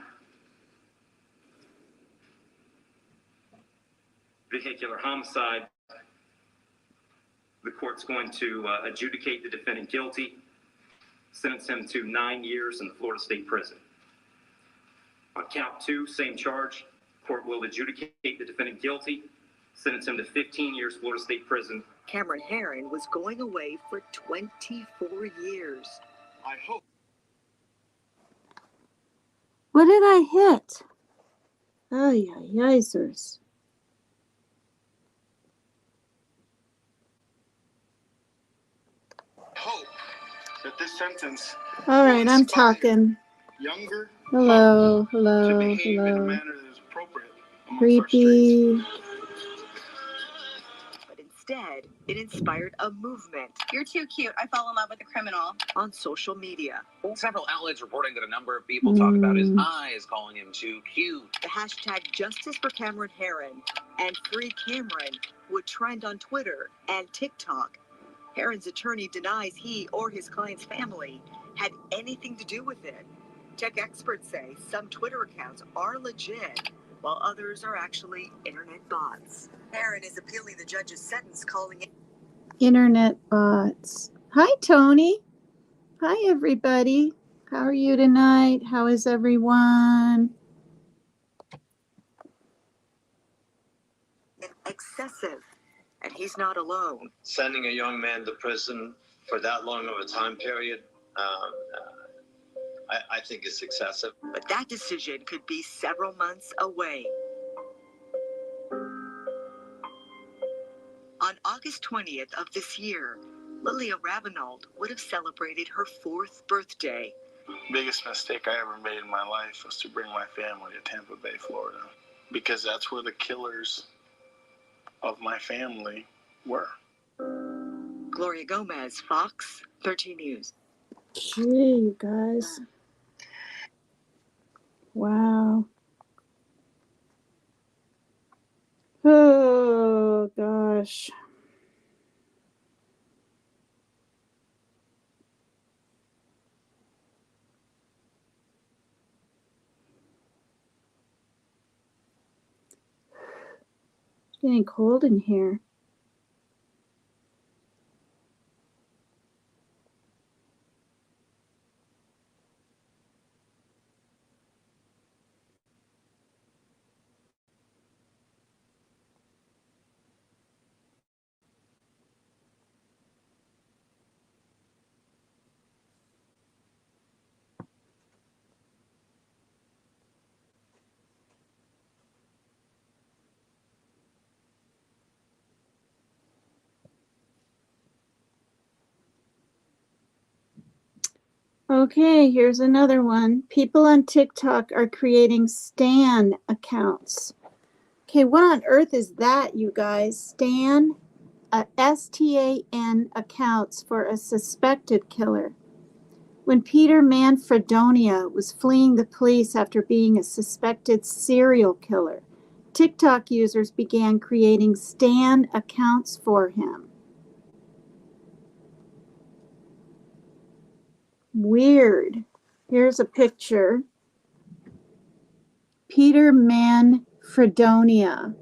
vehicular homicide, the court's going to adjudicate the defendant guilty, sentence him to 9 years in the Florida State Prison. On count two, same charge, court will adjudicate the defendant guilty, sentence him to 15 years Florida State Prison. Cameron Herrin was going away for 24 years. I hope. What did I hit? Ay, yizers. Hope that this sentence. All right, I'm talking. Younger. Hello, to hello, behave in a hello. manner that is appropriate amongst our Creepy. streets. But instead, it inspired a movement You're too cute. I fell in love with a criminal. on social media. Several outlets reporting that a number of people talk about his eyes, calling him too cute. The hashtag Justice for Cameron Herrin and Free Cameron would trend on Twitter and TikTok. Herrin's attorney denies he or his client's family had anything to do with it. Tech experts say some Twitter accounts are legit, while others are actually internet bots. Herrin is appealing the judge's sentence, calling it Internet bots. Hi, Tony. Hi, everybody. How are you tonight? How is everyone? excessive. And he's not alone. Sending a young man to prison for that long of a time period, I think is excessive. But that decision could be several months away. On August 20th of this year, Lilia Ravenold would have celebrated her 4th birthday. Biggest mistake I ever made in my life was to bring my family to Tampa Bay, Florida, because that's where the killers of my family were. Gloria Gomez, Fox 13 News. Gee, you guys. Wow. Oh, gosh. It's getting cold in here. Okay, here's another one. People on TikTok are creating Stan accounts. Okay, what on earth is that, you guys? Stan, S-T-A-N accounts for a suspected killer. When Peter Manfredonia was fleeing the police after being a suspected serial killer, TikTok users began creating Stan accounts for him. Weird. Here's a picture. Peter Manfredonia.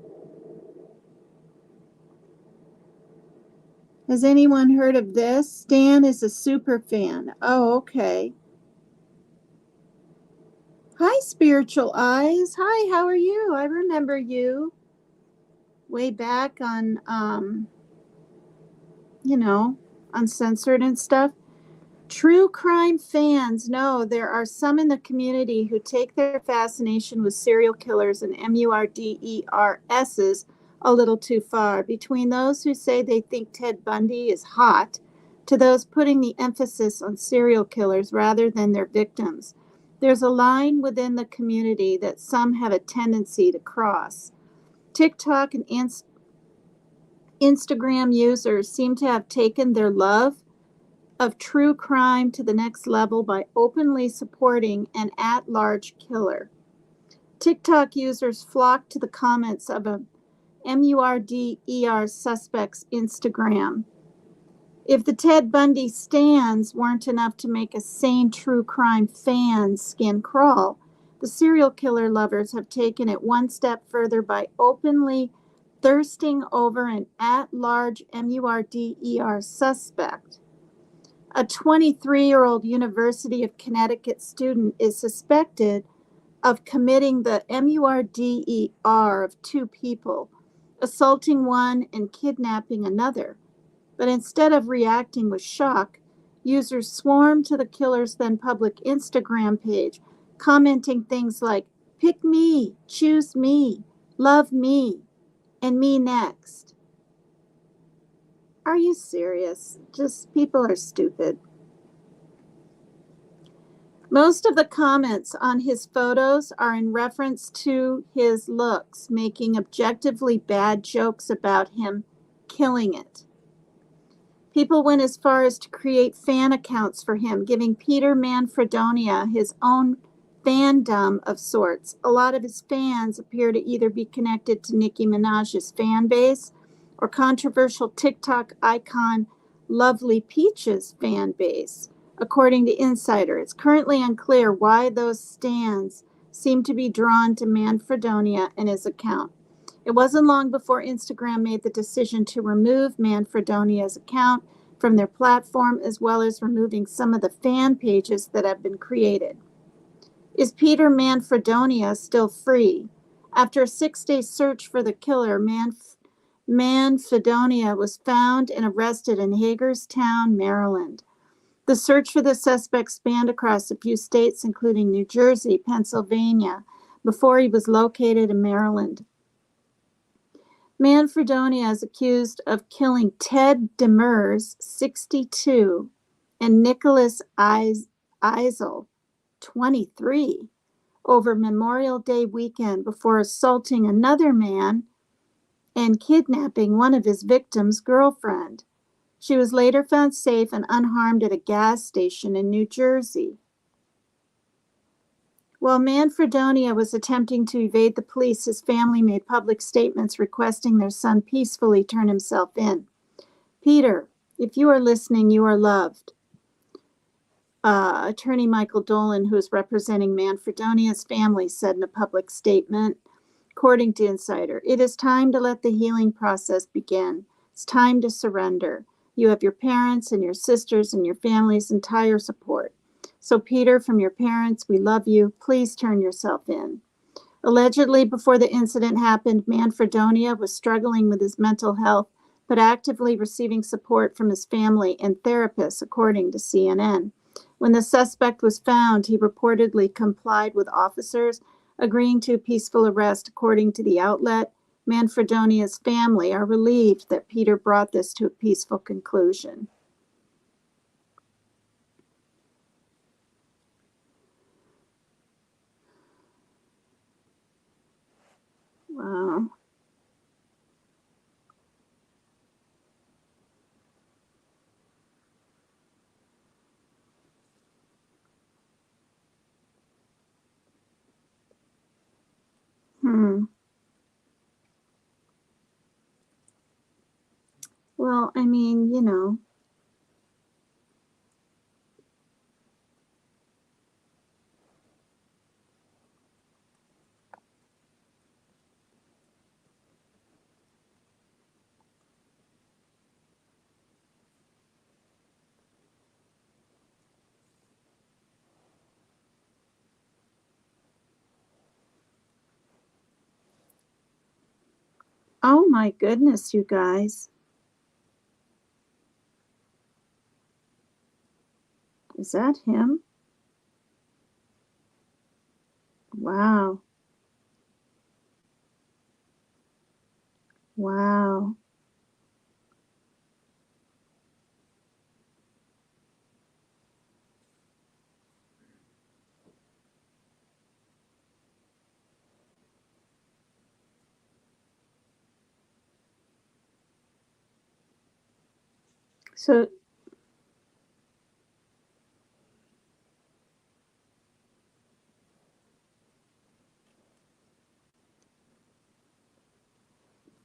Has anyone heard of this? Stan is a super fan. Oh, okay. Hi, Spiritual Eyes. Hi, how are you? I remember you. Way back on, Uncensored and stuff. True crime fans know there are some in the community who take their fascination with serial killers and MURDERSs a little too far. Between those who say they think Ted Bundy is hot, to those putting the emphasis on serial killers rather than their victims, there's a line within the community that some have a tendency to cross. TikTok and Instagram users seem to have taken their love of true crime to the next level by openly supporting an at-large killer. TikTok users flocked to the comments of a MURDER suspect's Instagram. If the Ted Bundy stans weren't enough to make a sane true crime fan's skin crawl, the serial killer lovers have taken it one step further by openly thirsting over an at-large MURDER suspect. A 23-year-old University of Connecticut student is suspected of committing the MURDER of two people, assaulting one and kidnapping another. But instead of reacting with shock, users swarmed to the killer's then public Instagram page, commenting things like, "Pick me, choose me, love me, and me next." Are you serious? Just people are stupid. Most of the comments on his photos are in reference to his looks, making objectively bad jokes about him killing it. People went as far as to create fan accounts for him, giving Peter Manfredonia his own fandom of sorts. A lot of his fans appear to either be connected to Nicki Minaj's fan base or controversial TikTok icon Lovely Peach's fan base. According to Insider, it's currently unclear why those stans seem to be drawn to Manfredonia and his account. It wasn't long before Instagram made the decision to remove Manfredonia's account from their platform, as well as removing some of the fan pages that have been created. Is Peter Manfredonia still free? After a 6-day search for the killer, Manfredonia was found and arrested in Hagerstown, Maryland. The search for the suspect spanned across a few states, including New Jersey, Pennsylvania, before he was located in Maryland. Manfredonia is accused of killing Ted Demers, 62, and Nicholas Eisel, 23, over Memorial Day weekend before assaulting another man and kidnapping one of his victim's girlfriend. She was later found safe and unharmed at a gas station in New Jersey. While Manfredonia was attempting to evade the police, his family made public statements requesting their son peacefully turn himself in. Peter, if you are listening, you are loved. Attorney Michael Dolan, who is representing Manfredonia's family, said in a public statement, according to Insider, "It is time to let the healing process begin. It's time to surrender. You have your parents and your sisters and your family's entire support. So, Peter, from your parents, we love you. Please turn yourself in." Allegedly, before the incident happened, Manfredonia was struggling with his mental health, but actively receiving support from his family and therapists, according to CNN. When the suspect was found, he reportedly complied with officers, agreeing to a peaceful arrest, according to the outlet. Manfredonia's family are relieved that Peter brought this to a peaceful conclusion. Wow. Well, I mean, you know. Oh my goodness, you guys. Is that him? Wow. Wow. So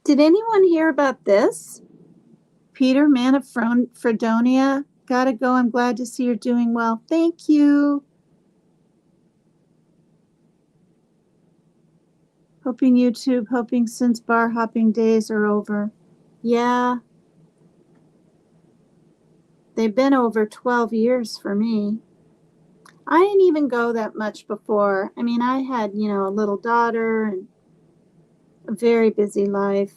Did anyone hear about this? Peter, Manfredonia. Gotta go. I'm glad to see you're doing well. Thank you. Hoping YouTube, hoping since bar hopping days are over. Yeah. They've been over 12 years for me. I didn't even go that much before. I mean, I had, you know, a little daughter and a very busy life.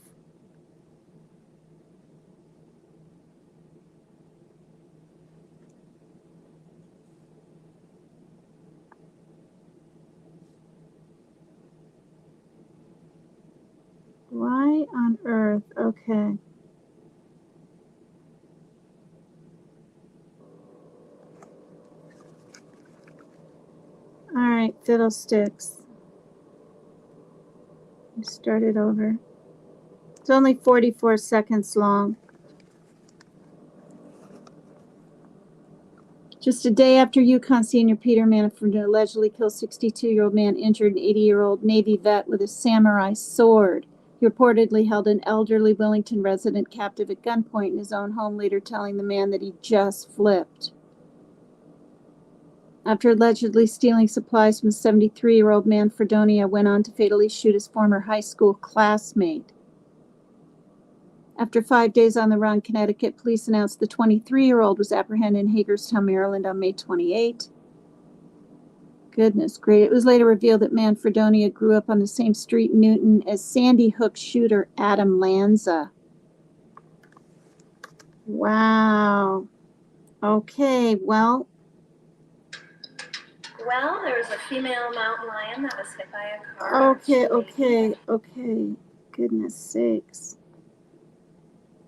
Why on earth? Okay. All right, fiddlesticks. Start it over. It's only 44 seconds long. Just a day after Yukon Senior Peter Manfredonia allegedly killed 62-year-old man, injured an 80-year-old Navy vet with a samurai sword. He reportedly held an elderly Wellington resident captive at gunpoint in his own home, later telling the man that he just flipped. After allegedly stealing supplies from 73-year-old Manfredonia, went on to fatally shoot his former high school classmate. After 5 days on the run, Connecticut police announced the 23-year-old was apprehended in Hagerstown, Maryland on May 28. Goodness great. It was later revealed that Manfredonia grew up on the same street in Newton as Sandy Hook shooter Adam Lanza. Wow. Okay, well. Well, there was a female mountain lion that was hit by a car. Okay. Goodness sakes.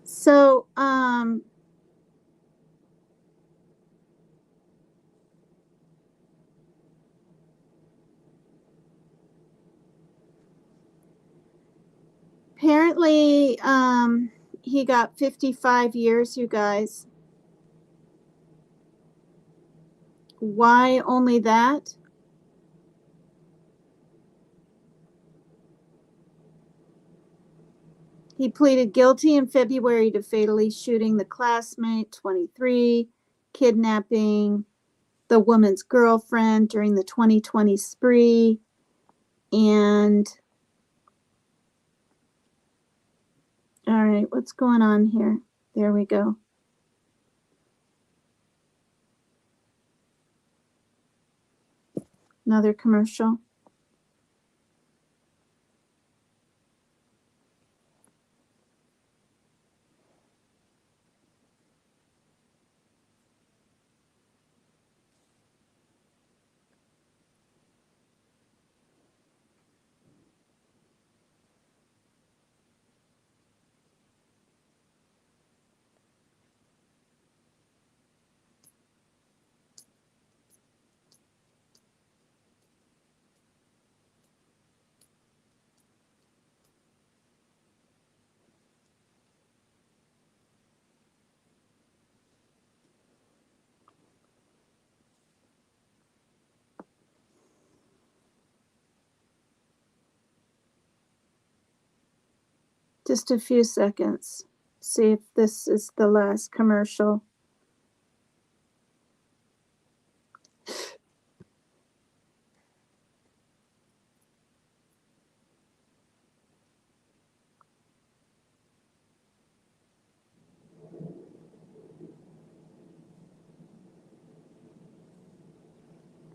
So, apparently, he got 55 years, you guys. Why only that? He pleaded guilty in February to fatally shooting the classmate, 23, kidnapping the woman's girlfriend during the 2020 spree, and all right, what's going on here? There we go. Another commercial. Just a few seconds. See if this is the last commercial.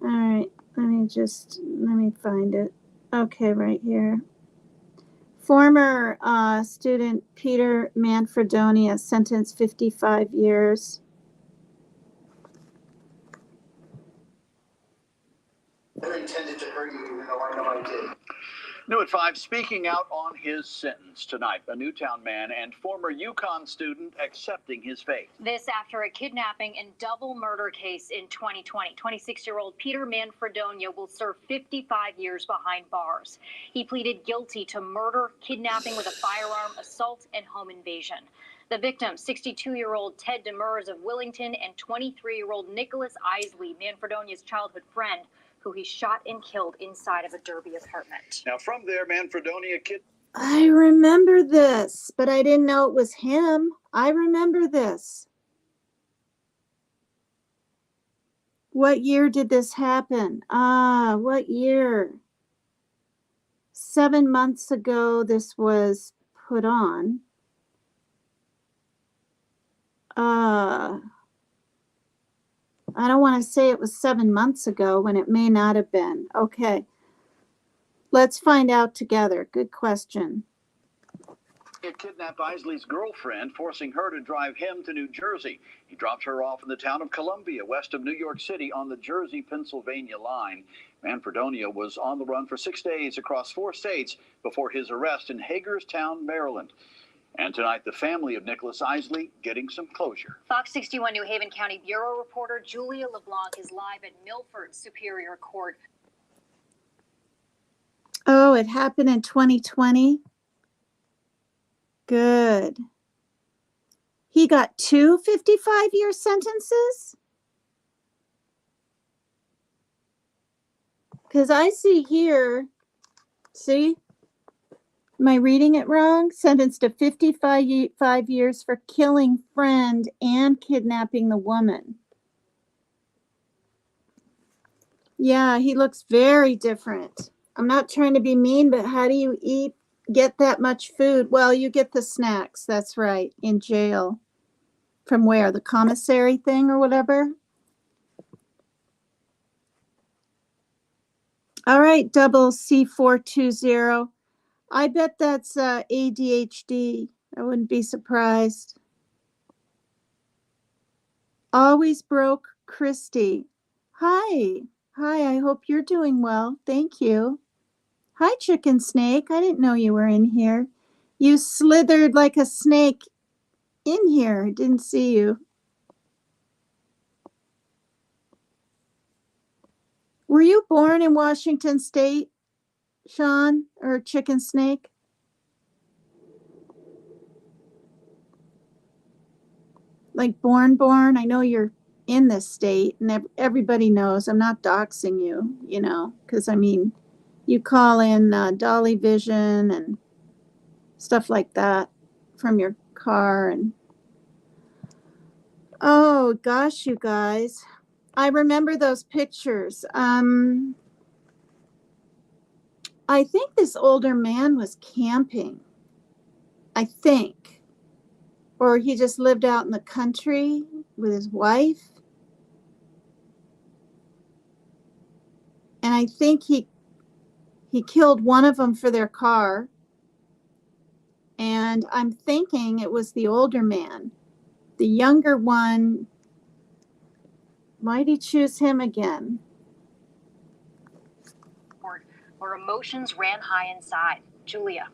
All right, let me find it. Okay, right here. Former student Peter Manfredonia sentenced 55 years. Never intended to hurt you, even though I know I did. New at 5, speaking out on his sentence tonight. A Newtown man and former Yukon student accepting his fate. This after a kidnapping and double murder case in 2020. 26-year-old Peter Manfredonia will serve 55 years behind bars. He pleaded guilty to murder, kidnapping with a firearm, assault, and home invasion. The victim, 62-year-old Ted Demers of Willington, and 23-year-old Nicholas Isley, Manfredonia's childhood friend, who he shot and killed inside of a Derby apartment. Now from there, Manfredonia kid. I remember this. but I didn't know it was him. I remember this. What year did this happen? What year? 7 months ago this was put on. I don't want to say it was 7 months ago when it may not have been. Okay. Let's find out together. Good question. He had kidnapped Isley's girlfriend, forcing her to drive him to New Jersey. He dropped her off in the town of Columbia, west of New York City, on the Jersey-Pennsylvania line. Manfredonia was on the run for 6 days across 4 states before his arrest in Hagerstown, Maryland. And tonight, the family of Nicholas Isley getting some closure. Fox 61 New Haven County Bureau reporter Julia LeBlanc is live at Milford Superior Court. Oh, it happened in 2020? Good. He got 2 55-year sentences? Because I see here, see? Am I reading it wrong? Sentenced to 55 years for killing friend and kidnapping the woman. Yeah, he looks very different. I'm not trying to be mean, but how do you get that much food? Well, you get the snacks, that's right, in jail. From where? The commissary thing or whatever? All right, double C420. I bet that's ADHD. I wouldn't be surprised. Always broke Christy. Hi. Hi, I hope you're doing well. Thank you. Hi, Chicken Snake. I didn't know you were in here. You slithered like a snake in here. I didn't see you. Were you born in Washington State, Sean, or Chicken Snake? Like born? I know you're in this state, and everybody knows I'm not doxing you, you know, because, I mean, you call in Dolly Vision and stuff like that from your car. And oh, gosh, you guys. I remember those pictures. I think this older man was camping. I think. Or he just lived out in the country with his wife. And I think he killed one of them for their car. And I'm thinking it was the older man. The younger one, might he choose him again? Where emotions ran high inside. Julia.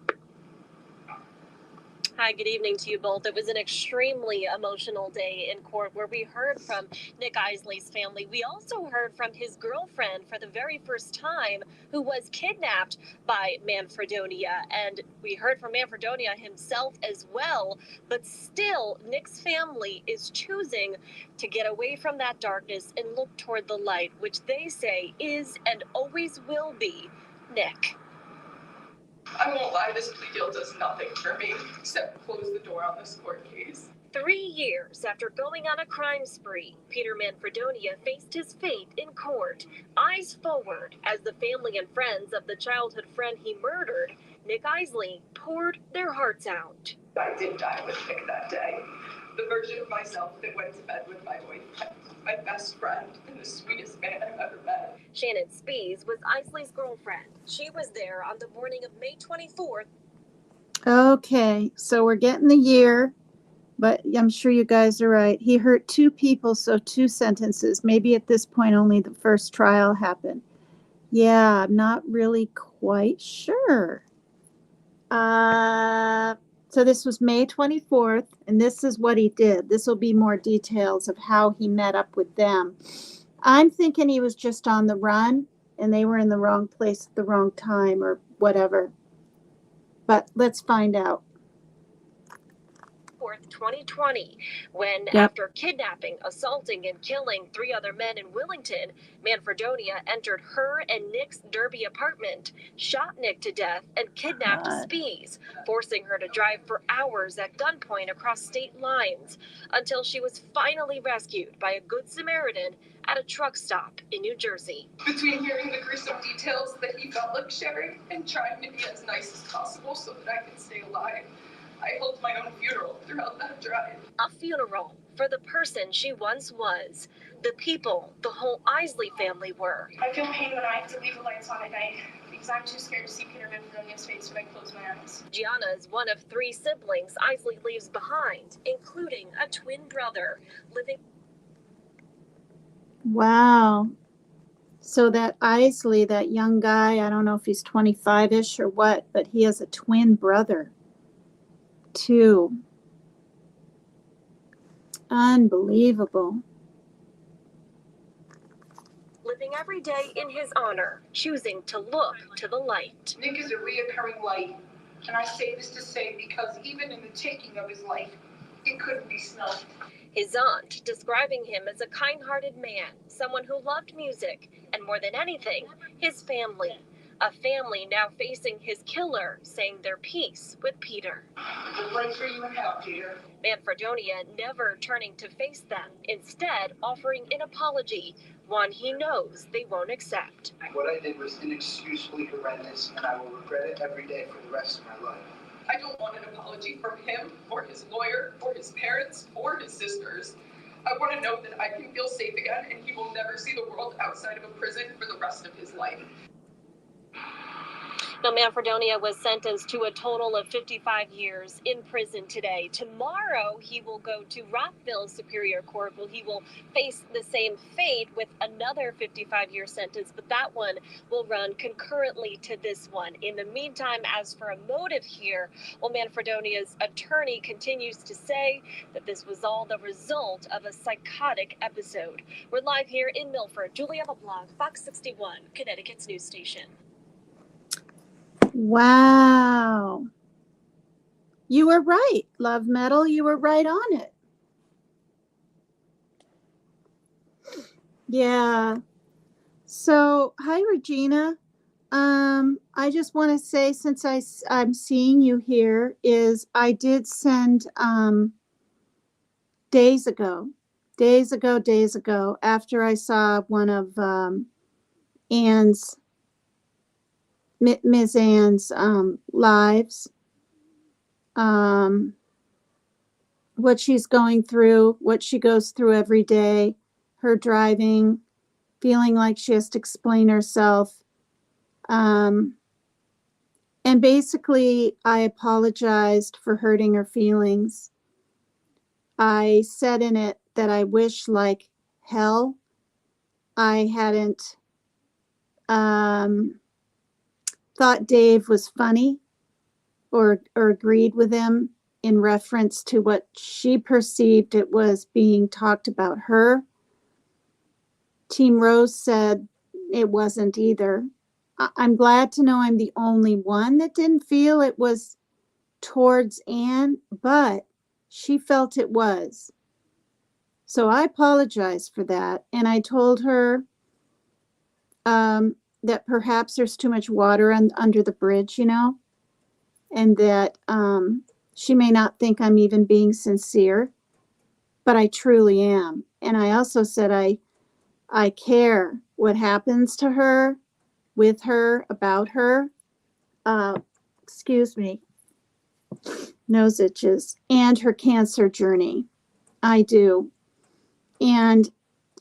Hi, good evening to you both. It was an extremely emotional day in court where we heard from Nick Isley's family. We also heard from his girlfriend for the very first time, who was kidnapped by Manfredonia. And we heard from Manfredonia himself as well. But still, Nick's family is choosing to get away from that darkness and look toward the light, which they say is and always will be Nick. I won't lie, this plea deal does nothing for me except close the door on this court case. 3 years after going on a crime spree, Peter Manfredonia faced his fate in court. Eyes forward as the family and friends of the childhood friend he murdered, Nick Isley, poured their hearts out. I did die with Nick that day. The version of myself that went to bed with my boyfriend, my best friend, and the sweetest man I've ever met. Shannon Spees was Isley's girlfriend. She was there on the morning of May 24th. Okay, so we're getting the year, but I'm sure you guys are right. He hurt 2 people, so 2 sentences. Maybe at this point only the first trial happened. Yeah, I'm not really quite sure. So this was May 24th, and this is what he did. This will be more details of how he met up with them. I'm thinking he was just on the run, and they were in the wrong place at the wrong time or whatever. But let's find out. 4th, 2020, when after kidnapping, assaulting, and killing 3 other men in Willington, Manfredonia entered her and Nick's Derby apartment, shot Nick to death, and kidnapped Spees, forcing her to drive for hours at gunpoint across state lines until she was finally rescued by a Good Samaritan at a truck stop in New Jersey. Between hearing the gruesome details that he felt like sharing and trying to be as nice as possible so that I can stay alive, I held my own funeral throughout that drive. A funeral for the person she once was, the people the whole Isley family were. I feel pain when I have to leave the lights on at night because I'm too scared to see Peter Manfredonia's face when I close my eyes. Gianna is one of 3 siblings Isley leaves behind, including a twin brother living. Wow. So that Isley, that young guy, I don't know if he's 25-ish or what, but he has a twin brother, too. Unbelievable. Living every day in his honor, choosing to look to the light. Nick is a reoccurring light, and I say this to say because even in the taking of his life, it couldn't be snuffed. His aunt describing him as a kind-hearted man, someone who loved music, and more than anything, his family. A family now facing his killer, saying their piece with Peter. We'll pray for you in hell, Peter. Manfredonia never turning to face them, instead offering an apology, one he knows they won't accept. What I did was inexcusably horrendous, and I will regret it every day for the rest of my life. I don't want an apology from him, or his lawyer, or his parents, or his sisters. I want to know that I can feel safe again, and he will never see the world outside of a prison for the rest of his life. Now, Manfredonia was sentenced to a total of 55 years in prison today. Tomorrow, he will go to Rockville Superior Court, where he will face the same fate with another 55-year sentence, but that one will run concurrently to this one. In the meantime, as for a motive here, well, Manfredonia's attorney continues to say that this was all the result of a psychotic episode. We're live here in Milford. Julia LeBlanc, Fox 61, Connecticut's news station. Wow. You were right, Love Metal. You were right on it. Yeah. So, hi, Regina. I just want to say, since I'm seeing you here, is I did send days ago, after I saw one of Ms. Ann's lives, what she's going through, what she goes through every day, her driving, feeling like she has to explain herself. And basically, I apologized for hurting her feelings. I said in it that I wish like hell I hadn't thought Dave was funny or agreed with him in reference to what she perceived it was being talked about her. Team Rose said it wasn't either. I'm glad to know I'm the only one that didn't feel it was towards Anne, but she felt it was. So I apologized for that. And I told her that perhaps there's too much water under the bridge, you know, and that she may not think I'm even being sincere, but I truly am. And I also said I care what happens to her, with her, about her. Excuse me, nose itches, and her cancer journey. I do. And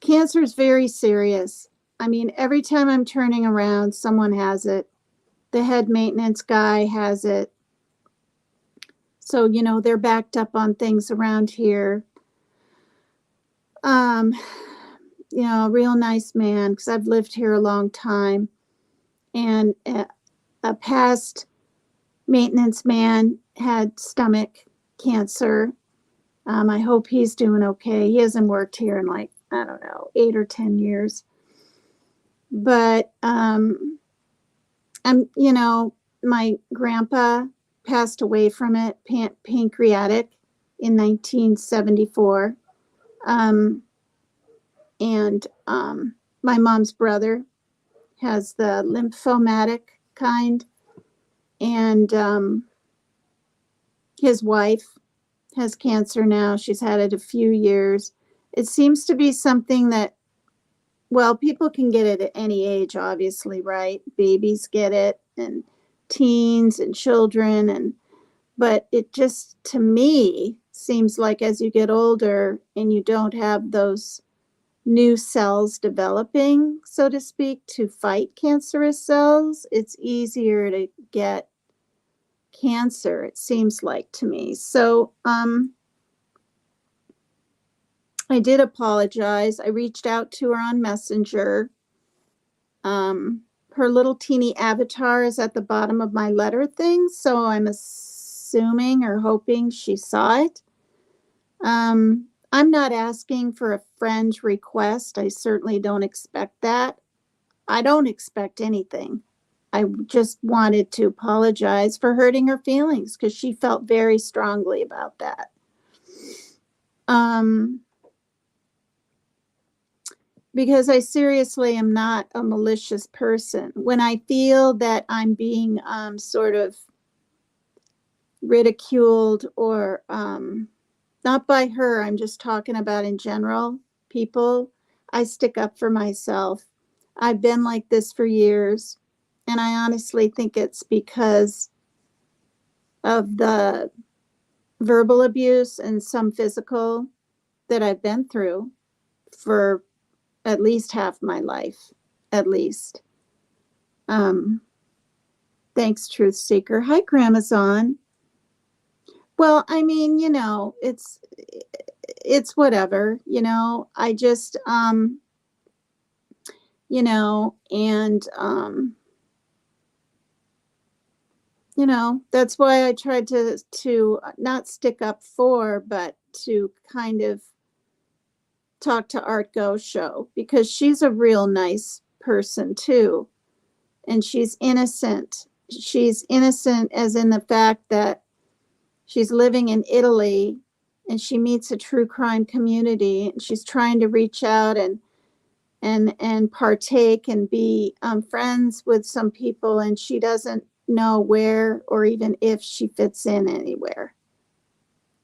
cancer is very serious. I mean, every time I'm turning around, someone has it. The head maintenance guy has it. So, you know, they're backed up on things around here. You know, a real nice man, because I've lived here a long time. And a past maintenance man had stomach cancer. I hope he's doing okay. He hasn't worked here in like, I don't know, 8 or 10 years. But, you know, my grandpa passed away from it, pancreatic in 1974. My mom's brother has the lymphomatic kind, and his wife has cancer now. She's had it a few years. It seems to be something that, well, people can get it at any age, obviously, right? Babies get it, and teens and children, but it just, to me, seems like as you get older and you don't have those new cells developing, so to speak, to fight cancerous cells, it's easier to get cancer, it seems like to me. So I did apologize. I reached out to her on Messenger. Her little teeny avatar is at the bottom of my letter thing, so I'm assuming or hoping she saw it. I'm not asking for a friend request. I certainly don't expect that. I don't expect anything. I just wanted to apologize for hurting her feelings because she felt very strongly about that. Because I seriously am not a malicious person. When I feel that I'm being sort of ridiculed or not by her, I'm just talking about in general, people, I stick up for myself. I've been like this for years, and I honestly think it's because of the verbal abuse and some physical that I've been through for at least half my life, at least. Thanks, Truth Seeker. Hi, Gramazon. Well, I mean, you know, it's whatever, you know, I just, you know, and, you know, that's why I tried to not stick up for, but to kind of talk to Art Go Show, because she's a real nice person too. And she's innocent. She's innocent as in the fact that she's living in Italy and she meets a true crime community, and she's trying to reach out and partake and be friends with some people, and she doesn't know where or even if she fits in anywhere.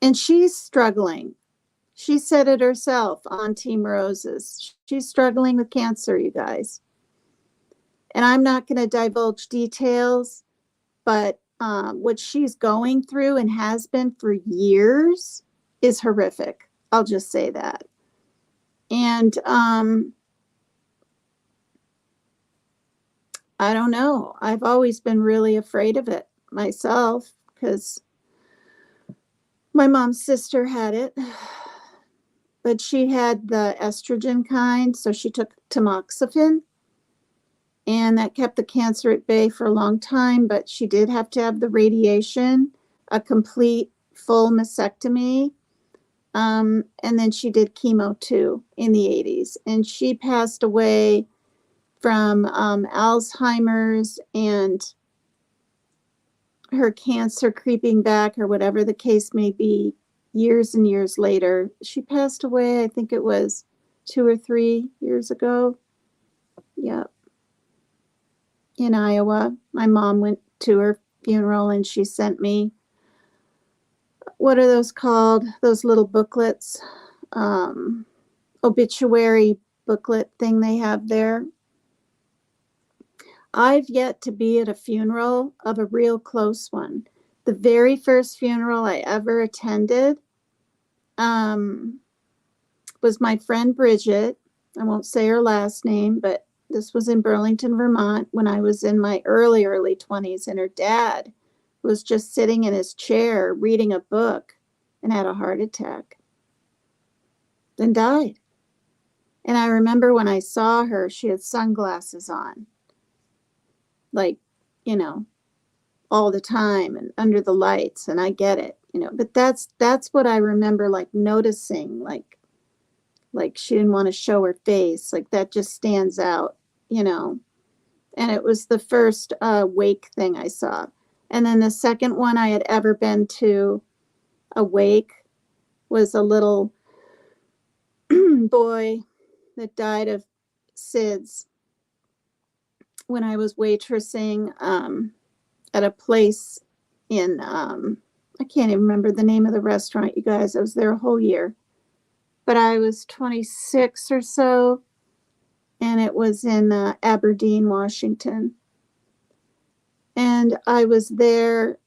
And she's struggling. She said it herself on Team Roses. She's struggling with cancer, you guys. And I'm not going to divulge details, but what she's going through and has been for years is horrific. I'll just say that. And I don't know. I've always been really afraid of it myself because my mom's sister had it, but she had the estrogen kind, so she took tamoxifen, and that kept the cancer at bay for a long time, but she did have to have the radiation, a complete full mastectomy, and then she did chemo too in the 80s, and she passed away from Alzheimer's and her cancer creeping back, or whatever the case may be, years and years later. She passed away, I think it was 2 or 3 years ago. Yep. In Iowa. My mom went to her funeral and she sent me, what are those called? Those little booklets, obituary booklet thing they have there. I've yet to be at a funeral of a real close one. The very first funeral I ever attended was my friend Bridget. I won't say her last name, but this was in Burlington, Vermont, when I was in my early 20s, and her dad was just sitting in his chair reading a book and had a heart attack, then died. And I remember when I saw her, she had sunglasses on, like, you know, all the time and under the lights, and I get it, you know, but that's what I remember, like, noticing, like she didn't want to show her face, like that just stands out, you know. And it was the first wake thing I saw. And then the second one I had ever been to a wake was a little boy that died of SIDS when I was waitressing at a place in, I can't even remember the name of the restaurant, you guys. I was there a whole year. But I was 26 or so, and it was in Aberdeen, Washington. And I was there,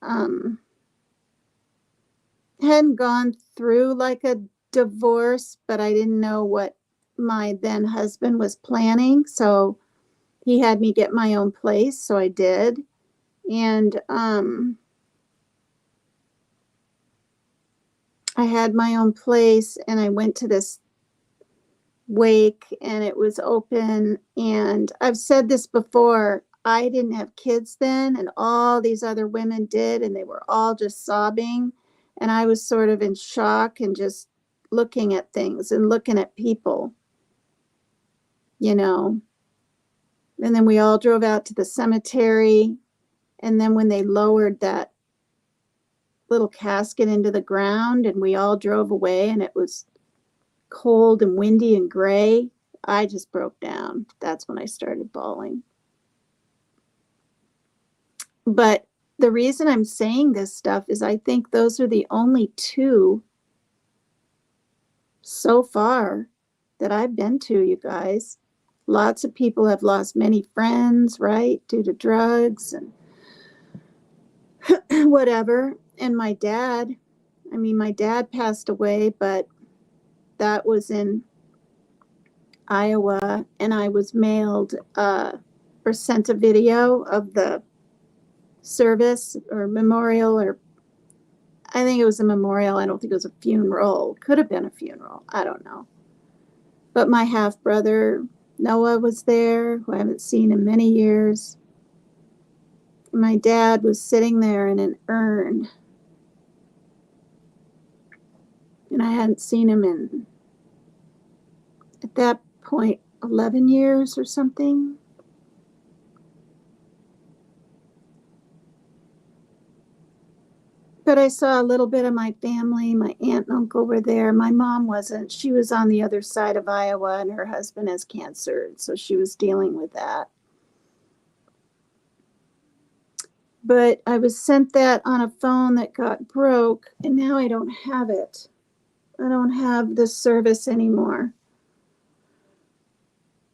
hadn't gone through like a divorce, but I didn't know what my then husband was planning. So he had me get my own place. So I did. And I had my own place, and I went to this wake, and it was open. And I've said this before, I didn't have kids then, and all these other women did, and they were all just sobbing. And I was sort of in shock and just looking at things and looking at people, you know. And then we all drove out to the cemetery. And then when they lowered that little casket into the ground and we all drove away, and it was cold and windy and gray, I just broke down. That's when I started bawling. But the reason I'm saying this stuff is I think those are the only two so far that I've been to, you guys. Lots of people have lost many friends, right, due to drugs and whatever. And my dad passed away, but that was in Iowa, and I was mailed or sent a video of the service or memorial, or I think it was a memorial. I don't think it was a funeral. Could have been a funeral. I don't know. But my half brother Noah was there, who I haven't seen in many years. My dad was sitting there in an urn, and I hadn't seen him in, at that point, 11 years or something. But I saw a little bit of my family. My aunt and uncle were there. My mom wasn't. She was on the other side of Iowa, and her husband has cancer, so she was dealing with that. But I was sent that on a phone that got broke, and now I don't have it. I don't have the service anymore.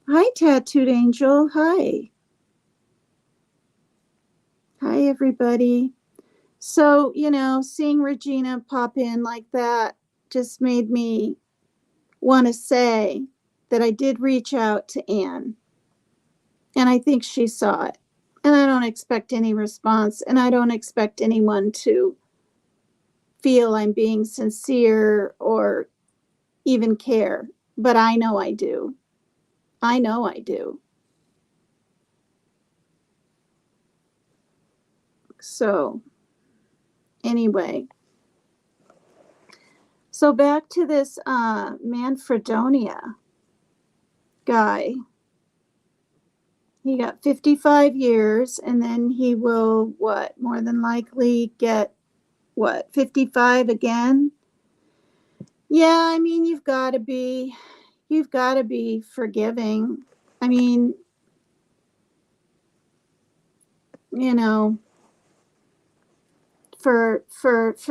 Hi, Tattooed Angel. Hi. Hi, everybody. So, you know, seeing Regina pop in like that just made me want to say that I did reach out to Anne, and I think she saw it. And I don't expect any response, and I don't expect anyone to feel I'm being sincere or even care, but I know I do. I know I do. So anyway, so back to this Manfredonia guy. He got 55 years, and then he will, what, more than likely get, what, 55 again? Yeah, I mean, you've got to be forgiving. I mean, you know, for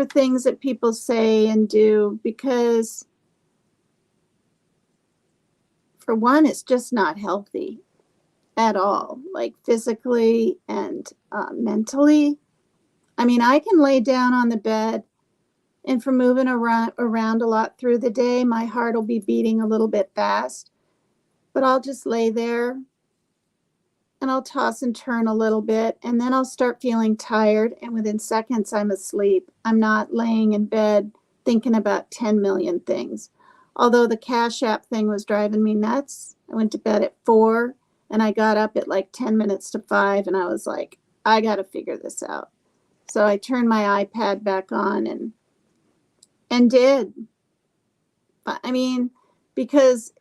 things that people say and do, because for one, it's just not healthy at all, like physically and mentally. I mean, I can lay down on the bed, and for moving around a lot through the day, my heart will be beating a little bit fast, but I'll just lay there and I'll toss and turn a little bit, and then I'll start feeling tired, and within seconds I'm asleep. I'm not laying in bed thinking about 10 million things. Although the Cash App thing was driving me nuts. I went to bed at 4, and I got up at like 10 minutes to 5, and I was like, I got to figure this out. So I turned my iPad back on and did. I mean, because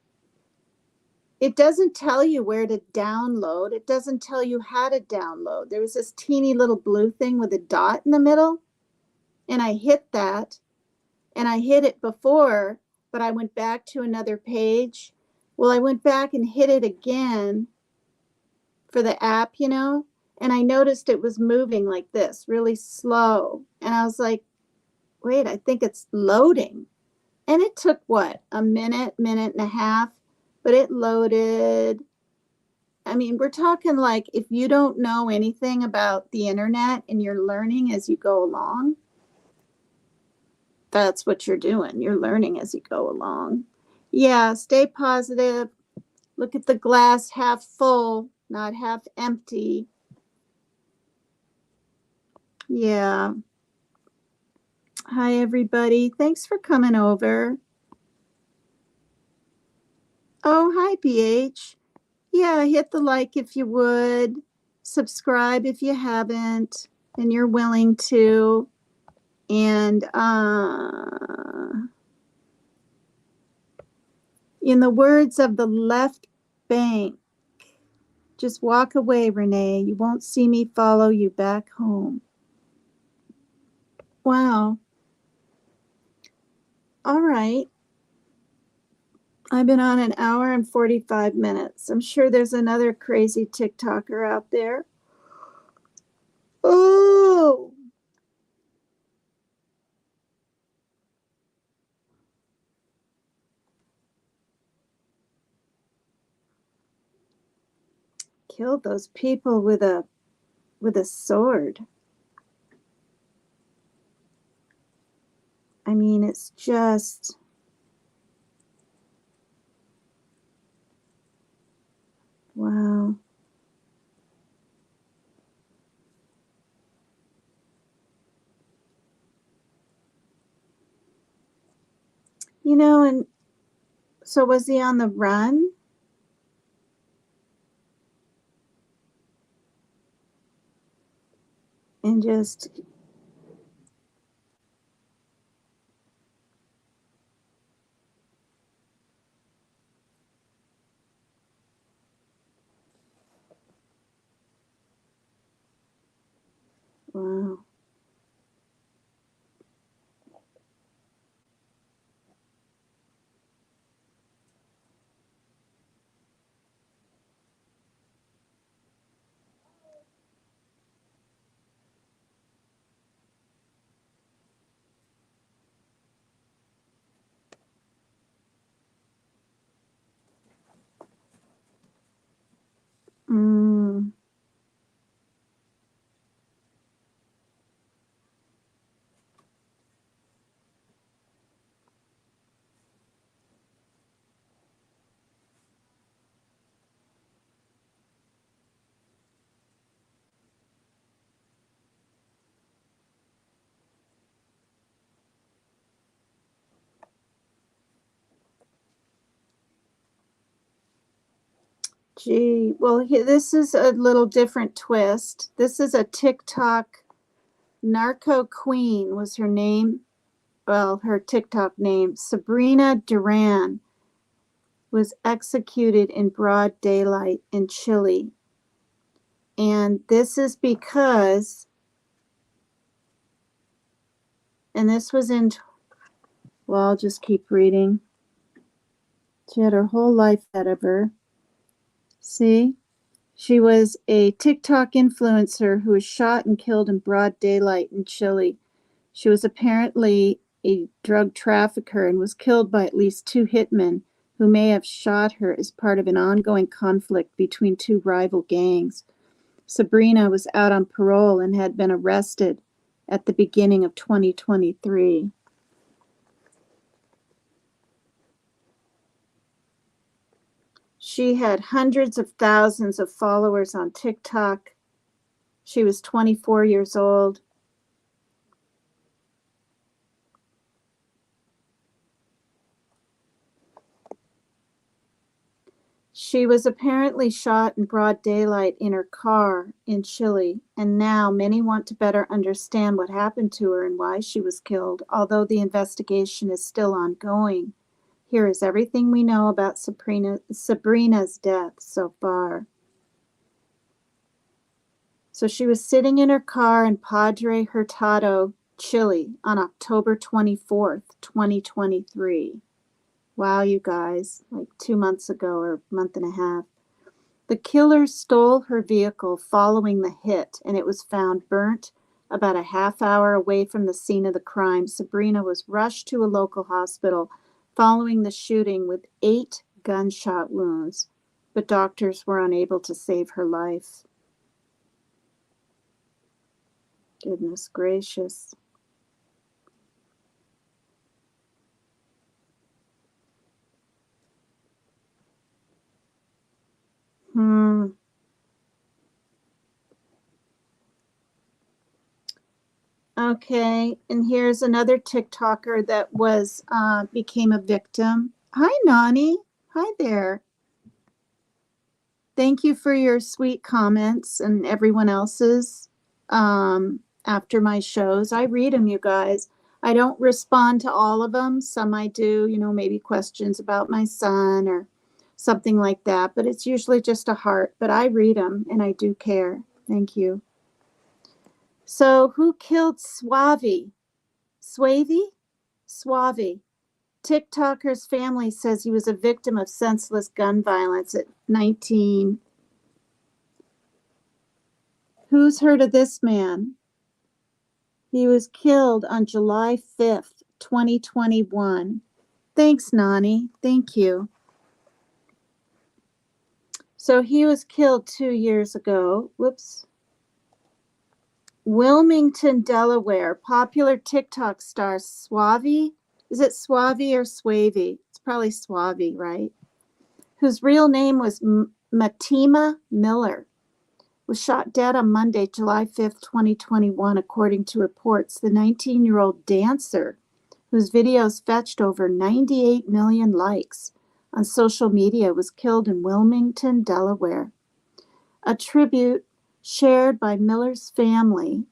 it doesn't tell you where to download. It doesn't tell you how to download. There was this teeny little blue thing with a dot in the middle, and I hit that, and I hit it before, but I went back to another page. Well, I went back and hit it again for the app, you know, and I noticed it was moving like this, really slow. And I was like, wait, I think it's loading. And it took what, a minute, minute and a half, but it loaded. I mean, we're talking like if you don't know anything about the internet and you're learning as you go along, that's what you're doing. You're learning as you go along. Yeah, stay positive. Look at the glass half full, not half empty. Yeah. Hi, everybody. Thanks for coming over. Oh, hi, BH. Yeah, hit the like if you would. Subscribe if you haven't and you're willing to. And in the words of the left bank, just walk away, Renee. You won't see me follow you back home. Wow. All right. I've been on an hour and 45 minutes. I'm sure there's another crazy TikToker out there. Oh. Killed those people with a sword. I mean, it's just wow. You know, and so was he on the run? And just wow. Mm. Gee, well, this is a little different twist. This is a TikTok narco queen was her name. Well, her TikTok name, Sabrina Duran, was executed in broad daylight in Chile. And this is because, and this was in, well, I'll just keep reading. She had her whole life ahead of her. See? She was a TikTok influencer who was shot and killed in broad daylight in Chile. She was apparently a drug trafficker and was killed by at least 2 hitmen who may have shot her as part of an ongoing conflict between 2 rival gangs. Sabrina was out on parole and had been arrested at the beginning of 2023. She had hundreds of thousands of followers on TikTok. She was 24 years old. She was apparently shot in broad daylight in her car in Chile, and now many want to better understand what happened to her and why she was killed, although the investigation is still ongoing. Here is everything we know about Sabrina's death so far. So she was sitting in her car in Padre Hurtado Chile on October 24th, 2023. Wow, you guys, like 2 months ago or a month and a half. The killer stole her vehicle following the hit, and it was found burnt about a half hour away from the scene of the crime. Sabrina was rushed to a local hospital following the shooting with 8 gunshot wounds, but doctors were unable to save her life. Goodness gracious. Okay, and here's another TikToker that was became a victim. Hi, Nani. Hi there. Thank you for your sweet comments and everyone else's after my shows. I read them, you guys. I don't respond to all of them. Some I do, you know, maybe questions about my son or something like that. But it's usually just a heart. But I read them and I do care. Thank you. So who killed Suave? Suave. TikToker's family says he was a victim of senseless gun violence at 19. Who's heard of this man? He was killed on July 5th, 2021. Thanks, Nani. Thank you. So he was killed 2 years ago. Whoops. Wilmington, Delaware. Popular TikTok star Suave. Is it Suave or Swavy? It's probably Suave, right? Whose real name was Matima Miller, was shot dead on Monday, July 5th, 2021, according to reports. The 19-year-old dancer, whose videos fetched over 98 million likes on social media, was killed in Wilmington, Delaware. A tribute shared by Miller's family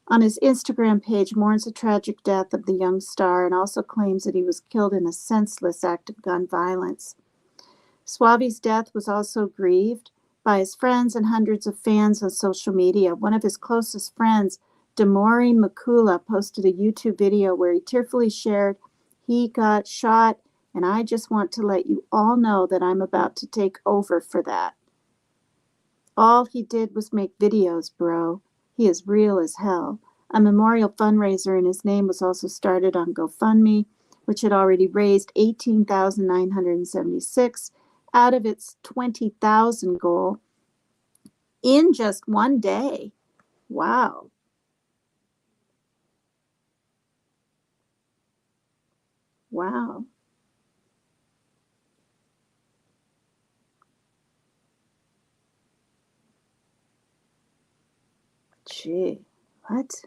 on his Instagram page mourns the tragic death of the young star and also claims that he was killed in a senseless act of gun violence. Suave's death was also grieved by his friends and hundreds of fans on social media. One of his closest friends, Damori Makula, posted a YouTube video where he tearfully shared, "He got shot, and I just want to let you all know that I'm about to take over for that. All he did was make videos, bro. He is real as hell." A memorial fundraiser in his name was also started on GoFundMe, which had already raised $18,976 out of its 20,000 goal in just one day. Wow. Wow. Gee, what?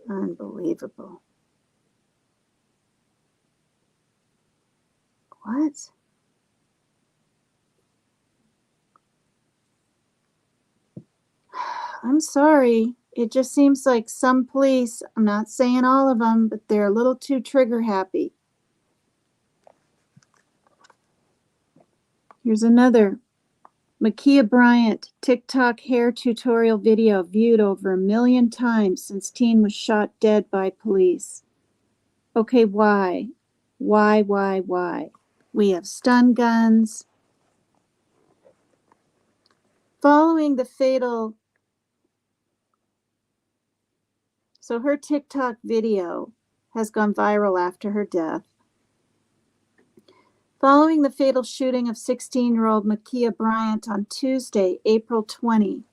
Unbelievable. What? I'm sorry. It just seems like some police, I'm not saying all of them, but they're a little too trigger happy. Here's another. Ma'Khia Bryant, TikTok hair tutorial video viewed over 1 million times since teen was shot dead by police. Okay, why? Why? We have stun guns. Following the fatal... So her TikTok video has gone viral after her death. Following the fatal shooting of 16-year-old Ma'Khia Bryant on Tuesday, April 20.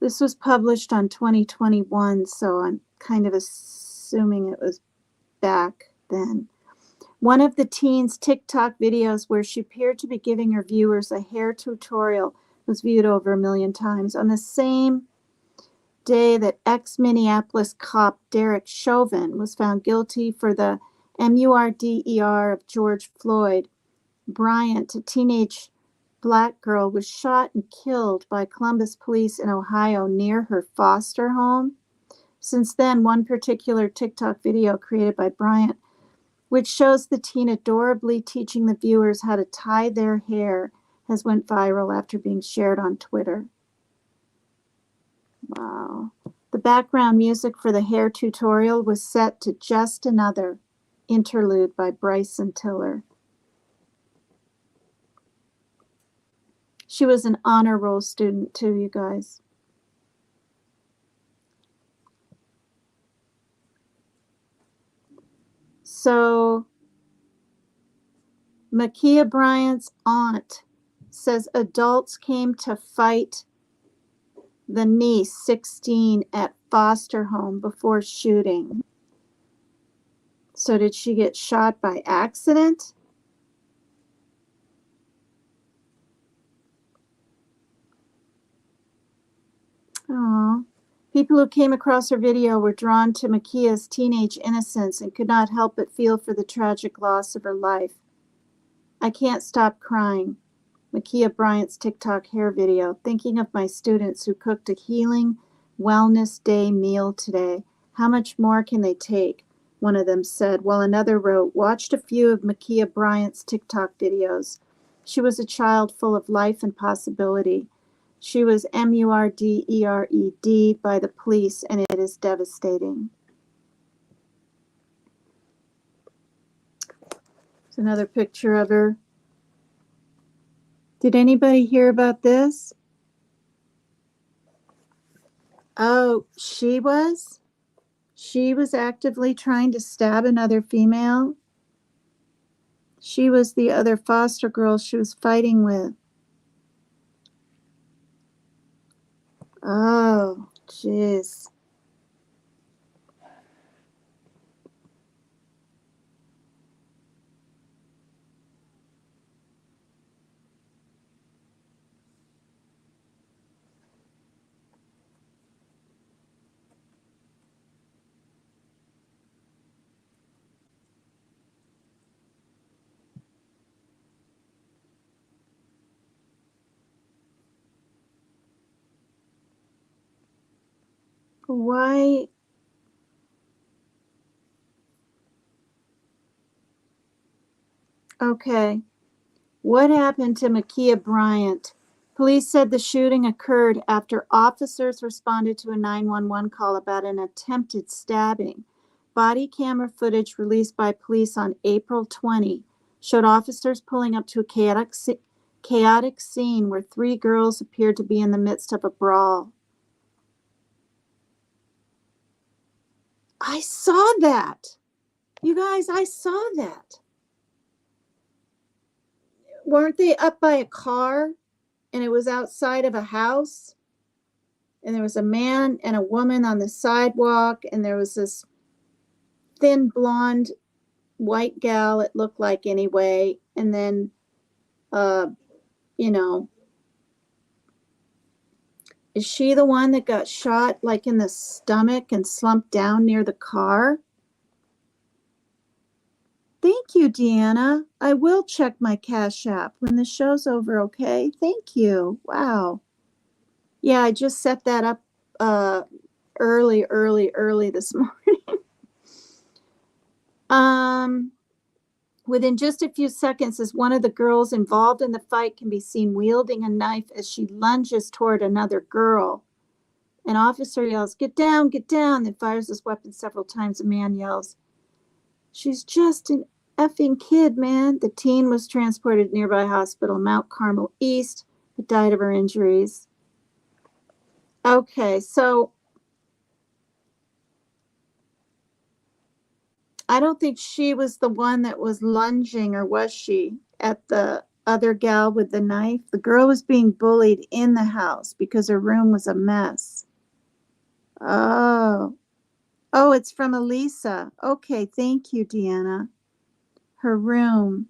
This was published on 2021, so I'm kind of assuming it was back then. One of the teen's TikTok videos where she appeared to be giving her viewers a hair tutorial was viewed over 1 million times. On the same day that ex-Minneapolis cop Derek Chauvin was found guilty for the murder of George Floyd, Bryant, a teenage black girl, was shot and killed by Columbus police in Ohio near her foster home. Since then, one particular TikTok video created by Bryant, which shows the teen adorably teaching the viewers how to tie their hair, has went viral after being shared on Twitter. Wow. The The background music for the hair tutorial was set to Just Another Interlude by Bryson Tiller. She was an honor roll student too, you guys. So Ma'Khia Bryant's aunt says adults came to fight the niece, 16, at foster home before shooting. So did she get shot by accident? Oh, people who came across her video were drawn to Ma'Khia's teenage innocence and could not help but feel for the tragic loss of her life. I can't stop crying. Ma'Khia Bryant's TikTok hair video, thinking of my students who cooked a healing wellness day meal today. How much more can they take? One of them said, while another wrote, watched a few of Ma'Khia Bryant's TikTok videos. She was a child full of life and possibility. She was murdered by the police, and it is devastating. There's another picture of her. Did anybody hear about this? Oh, she was? She was actively trying to stab another female. She was the other foster girl she was fighting with. Oh, jeez. Why? Okay. What happened to Ma'Khia Bryant? Police said the shooting occurred after officers responded to a 911 call about an attempted stabbing. Body camera footage released by police on April 20 showed officers pulling up to a chaotic scene where 3 girls appeared to be in the midst of a brawl. I saw that. You guys, I saw that. Weren't they up by a car and it was outside of a house? And there was a man and a woman on the sidewalk, and there was this thin blonde white gal, it looked like anyway, and then you know, is she the one that got shot like in the stomach and slumped down near the car? Thank you, Deanna. I will check my Cash App when the show's over, okay? Thank you. Wow. Yeah, I just set that up early this morning. Within just a few seconds, as one of the girls involved in the fight can be seen wielding a knife as she lunges toward another girl. An officer yells, get down, then fires his weapon several times. A man yells, she's just an effing kid, man. The teen was transported to nearby hospital, Mount Carmel East, but died of her injuries. Okay, so I don't think she was the one that was lunging, or was she, at the other gal with the knife? The girl was being bullied in the house because her room was a mess. Oh, it's from Elisa. Okay, thank you, Deanna. Her room.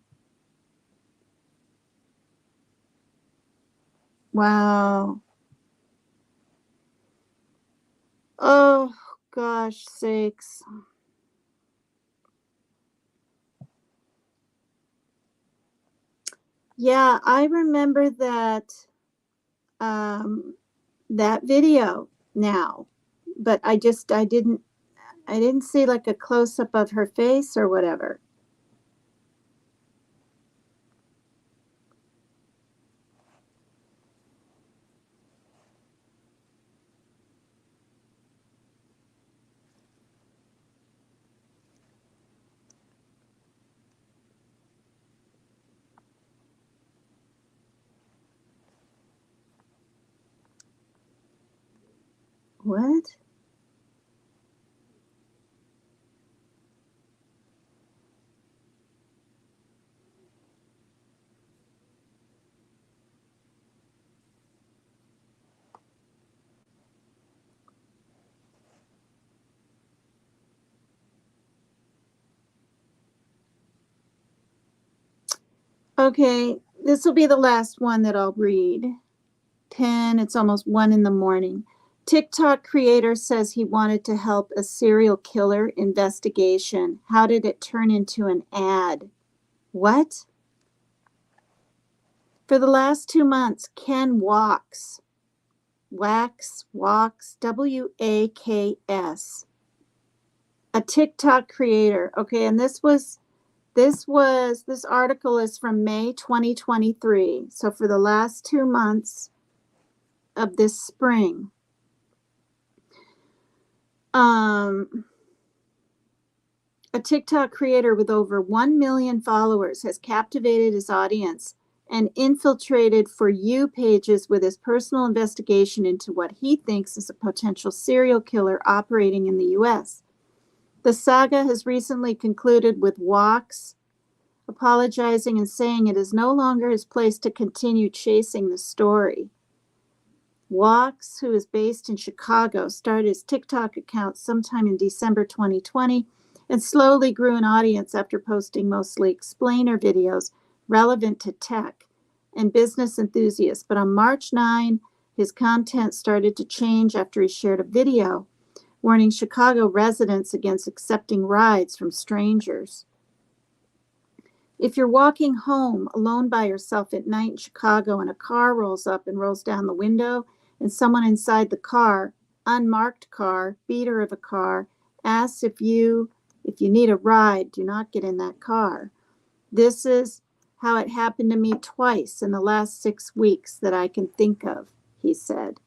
Wow. Oh, gosh sakes. Yeah, I remember that that video now, but I didn't see like a close-up of her face or whatever. What? Okay, this will be the last one that I'll read. 10, it's almost 1 in the morning. TikTok creator says he wanted to help a serial killer investigation. How did it turn into an ad? What? For the last 2 months, Ken Waks, W-A-K-S, a TikTok creator. Okay, and this article is from May 2023. So for the last 2 months of this spring. A TikTok creator with over 1 million followers has captivated his audience and infiltrated For You pages with his personal investigation into what he thinks is a potential serial killer operating in the U.S. The saga has recently concluded with Waks apologizing and saying it is no longer his place to continue chasing the story. Waks, who is based in Chicago, started his TikTok account sometime in December 2020 and slowly grew an audience after posting mostly explainer videos relevant to tech and business enthusiasts. But on March 9, his content started to change after he shared a video warning Chicago residents against accepting rides from strangers. If you're walking home alone by yourself at night in Chicago and a car rolls up and rolls down the window and someone inside the car, unmarked car, beater of a car, asks if you need a ride, do not get in that car. This is how it happened to me twice in the last 6 weeks that I can think of, he said.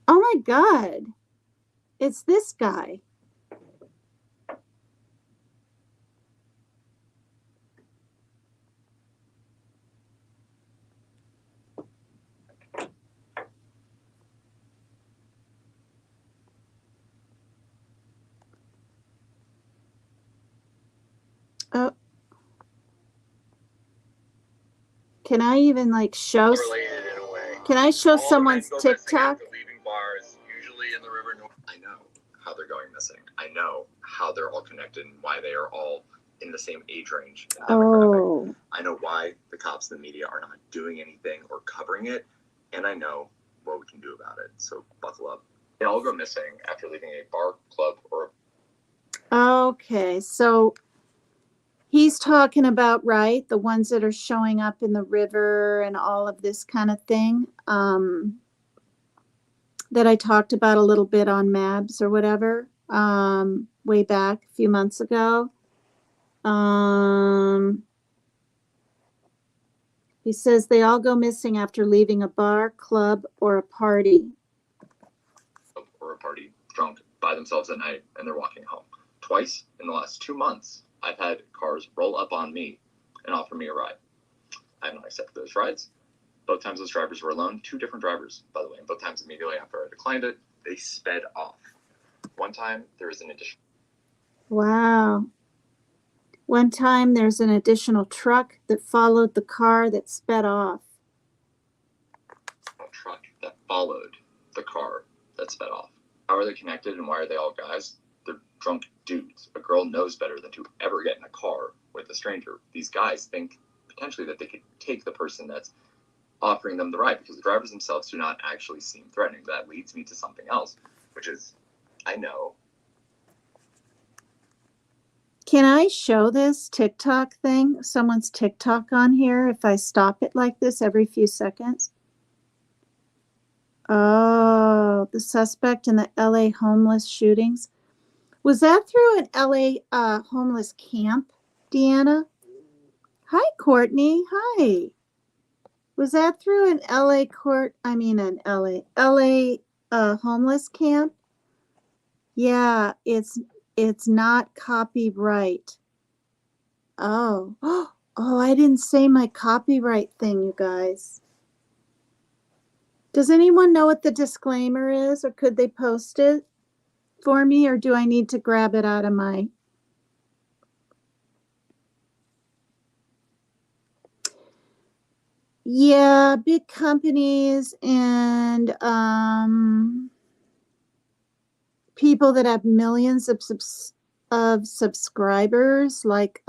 Oh my God, it's this guy. Oh. Can I even show? Can I show someone's TikTok? Bars, usually in the river north. I know how they're going missing. I know how they're all connected and why they are all in the same age range and demographic. Oh. I know why the cops and the media are not doing anything or covering it, and I know what we can do about it. So buckle up. They all go missing after leaving a bar, club, or... Okay, so he's talking about, right, the ones that are showing up in the river and all of this kind of thing that I talked about a little bit on Mabs or whatever way back a few months ago. He says they all go missing after leaving a bar, club, or a party. Or a party, drunk, by themselves at night, and they're walking home. Twice in the last 2 months, I've had cars roll up on me and offer me a ride. I have not accepted those rides. Both times those drivers were alone, 2 different drivers, by the way, and both times immediately after I declined it, they sped off. One time, there was an additional... Wow. One time, there's an additional truck that followed the car that sped off. A truck that followed the car that sped off. How are they connected and why are they all guys? They're drunk dudes. A girl knows better than to ever get in a car with a stranger. These guys think potentially that they could take the person that's offering them the ride because the drivers themselves do not actually seem threatening. That leads me to something else, which is, I know. Can I show this TikTok thing, someone's TikTok on here, if I stop it like this every few seconds? Oh, the suspect in the LA homeless shootings. Was that through an LA homeless camp, Deanna? Hi, Courtney. Hi. Was that through an LA homeless camp? Yeah, it's not copyright. Oh, Oh, I didn't say my copyright thing, you guys. Does anyone know what the disclaimer is, or could they post it for me, or do I need to grab it out of my... Yeah, big companies and people that have millions of subscribers, like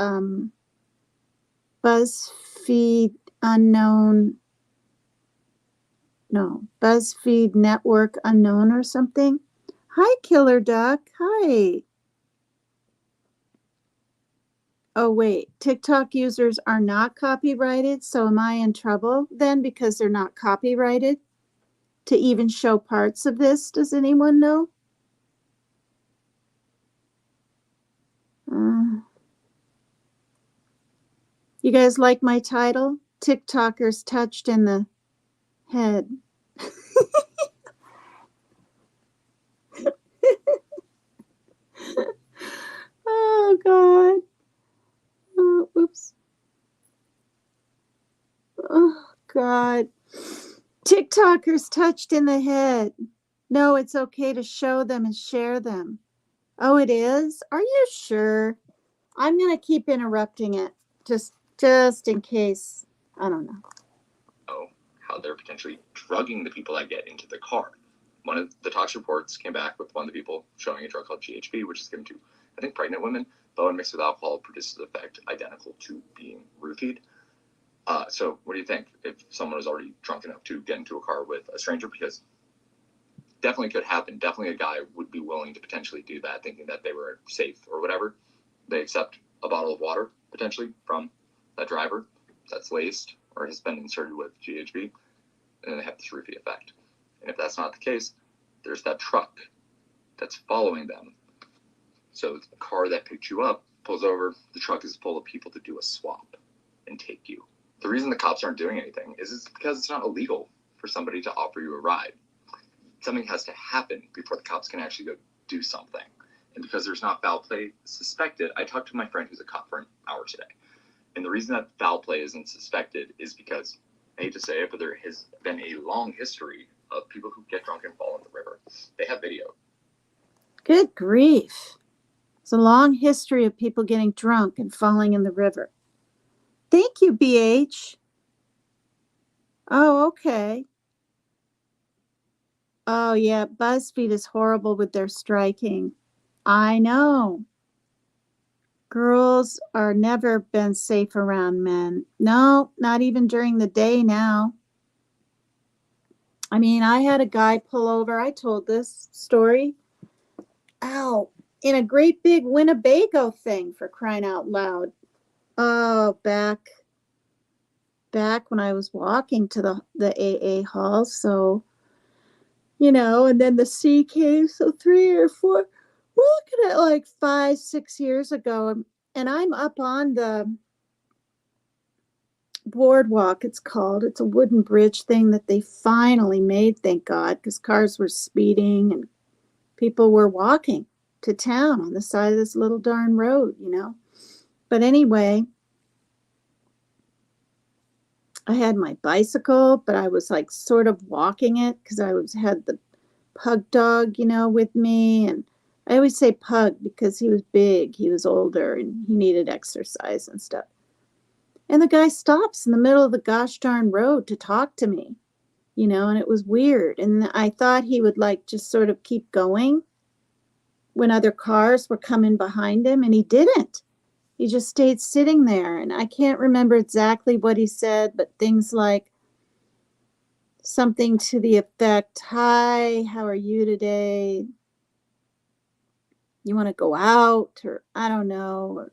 BuzzFeed Network Unknown or something. Hi, Killer Duck. Hi. Oh, wait. TikTok users are not copyrighted, so am I in trouble then because they're not copyrighted to even show parts of this? Does anyone know? You guys like my title? Tik Tokkers Touched in the Head. Oh, God. Oh, oops. Oh, God. TikTokers touched in the head. No, it's okay to show them and share them. Oh, it is? Are you sure? I'm going to keep interrupting it just in case. I don't know. Oh, how they're potentially drugging the people that get into the car. One of the tox reports came back with one of the people showing a drug called GHB, which is given to, I think, pregnant women, but when mixed with alcohol, produces an effect identical to being roofied. So what do you think if someone was already drunk enough to get into a car with a stranger? Because definitely could happen. Definitely a guy would be willing to potentially do that, thinking that they were safe or whatever. They accept a bottle of water, potentially, from that driver that's laced or has been inserted with GHB, and then they have this roofie effect. And if that's not the case, there's that truck that's following them. So the car that picked you up pulls over, the truck is full of people to do a swap and take you. The reason the cops aren't doing anything is because it's not illegal for somebody to offer you a ride. Something has to happen before the cops can actually go do something. And because there's not foul play suspected, I talked to my friend who's a cop for an hour today. And the reason that foul play isn't suspected is because, I hate to say it, but there has been a long history of people who get drunk and fall in the river. They have video. Good grief. It's a long history of people getting drunk and falling in the river. Thank you, BH. Oh, okay. Oh, yeah. BuzzFeed is horrible with their striking. I know. Girls are never been safe around men. No, not even during the day now. I mean, I had a guy pull over. I told this story. Ow. In a great big Winnebago thing, for crying out loud. Oh, back when I was walking to the AA hall. So, you know, and then the C came. So 3 or 4, we're looking at like 5, 6 years ago. And I'm up on the boardwalk, it's called. It's a wooden bridge thing that they finally made, thank God, because cars were speeding and people were walking to town on the side of this little darn road, you know. But anyway, I had my bicycle, but I was like sort of walking it because I had the pug dog, you know, with me. And I always say pug because he was big, he was older, and he needed exercise and stuff. And the guy stops in the middle of the gosh darn road to talk to me, you know, and it was weird. And I thought he would like just sort of keep going when other cars were coming behind him, and he didn't. He just stayed sitting there. And I can't remember exactly what he said, but things like something to the effect, "Hi, how are you today? You want to go out?" Or I don't know.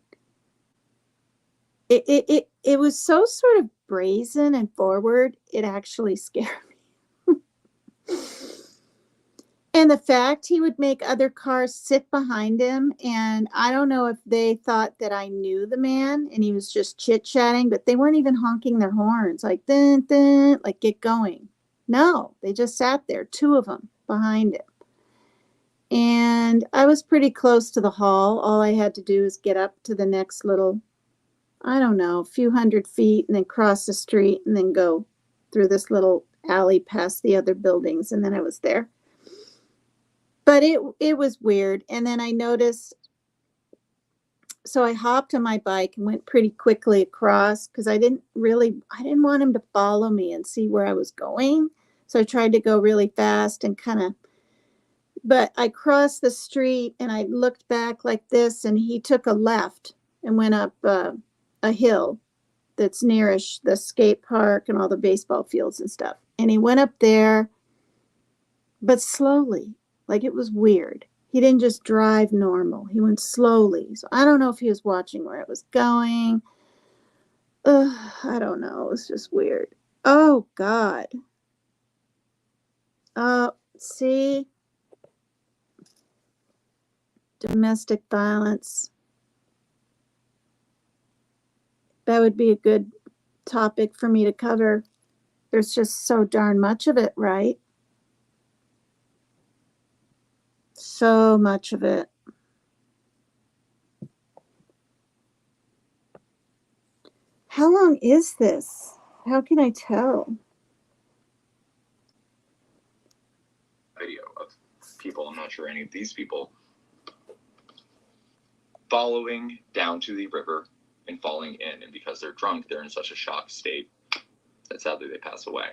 It was so sort of brazen and forward, it actually scared me. And the fact he would make other cars sit behind him, and I don't know if they thought that I knew the man and he was just chit-chatting, but they weren't even honking their horns like, dun, dun, like, get going. No, they just sat there, 2 of them behind him. And I was pretty close to the hall. All I had to do was get up to the next little I don't know, a few hundred feet and then cross the street and then go through this little alley past the other buildings. And then I was there. But it was weird. And then I noticed, so I hopped on my bike and went pretty quickly across because I didn't want him to follow me and see where I was going. So I tried to go really fast and but I crossed the street and I looked back like this and he took a left and went up a hill that's nearish the skate park and all the baseball fields and stuff. And he went up there, but slowly, like it was weird. He didn't just drive normal. He went slowly. So I don't know if he was watching where it was going. I don't know. It was just weird. Oh, God. See? Domestic violence. That would be a good topic for me to cover. There's just so darn much of it, right? So much of it. How long is this? How can I tell? Video of people, I'm not sure any of these people, following down to the river and falling in. And because they're drunk, they're in such a shocked state that sadly they pass away.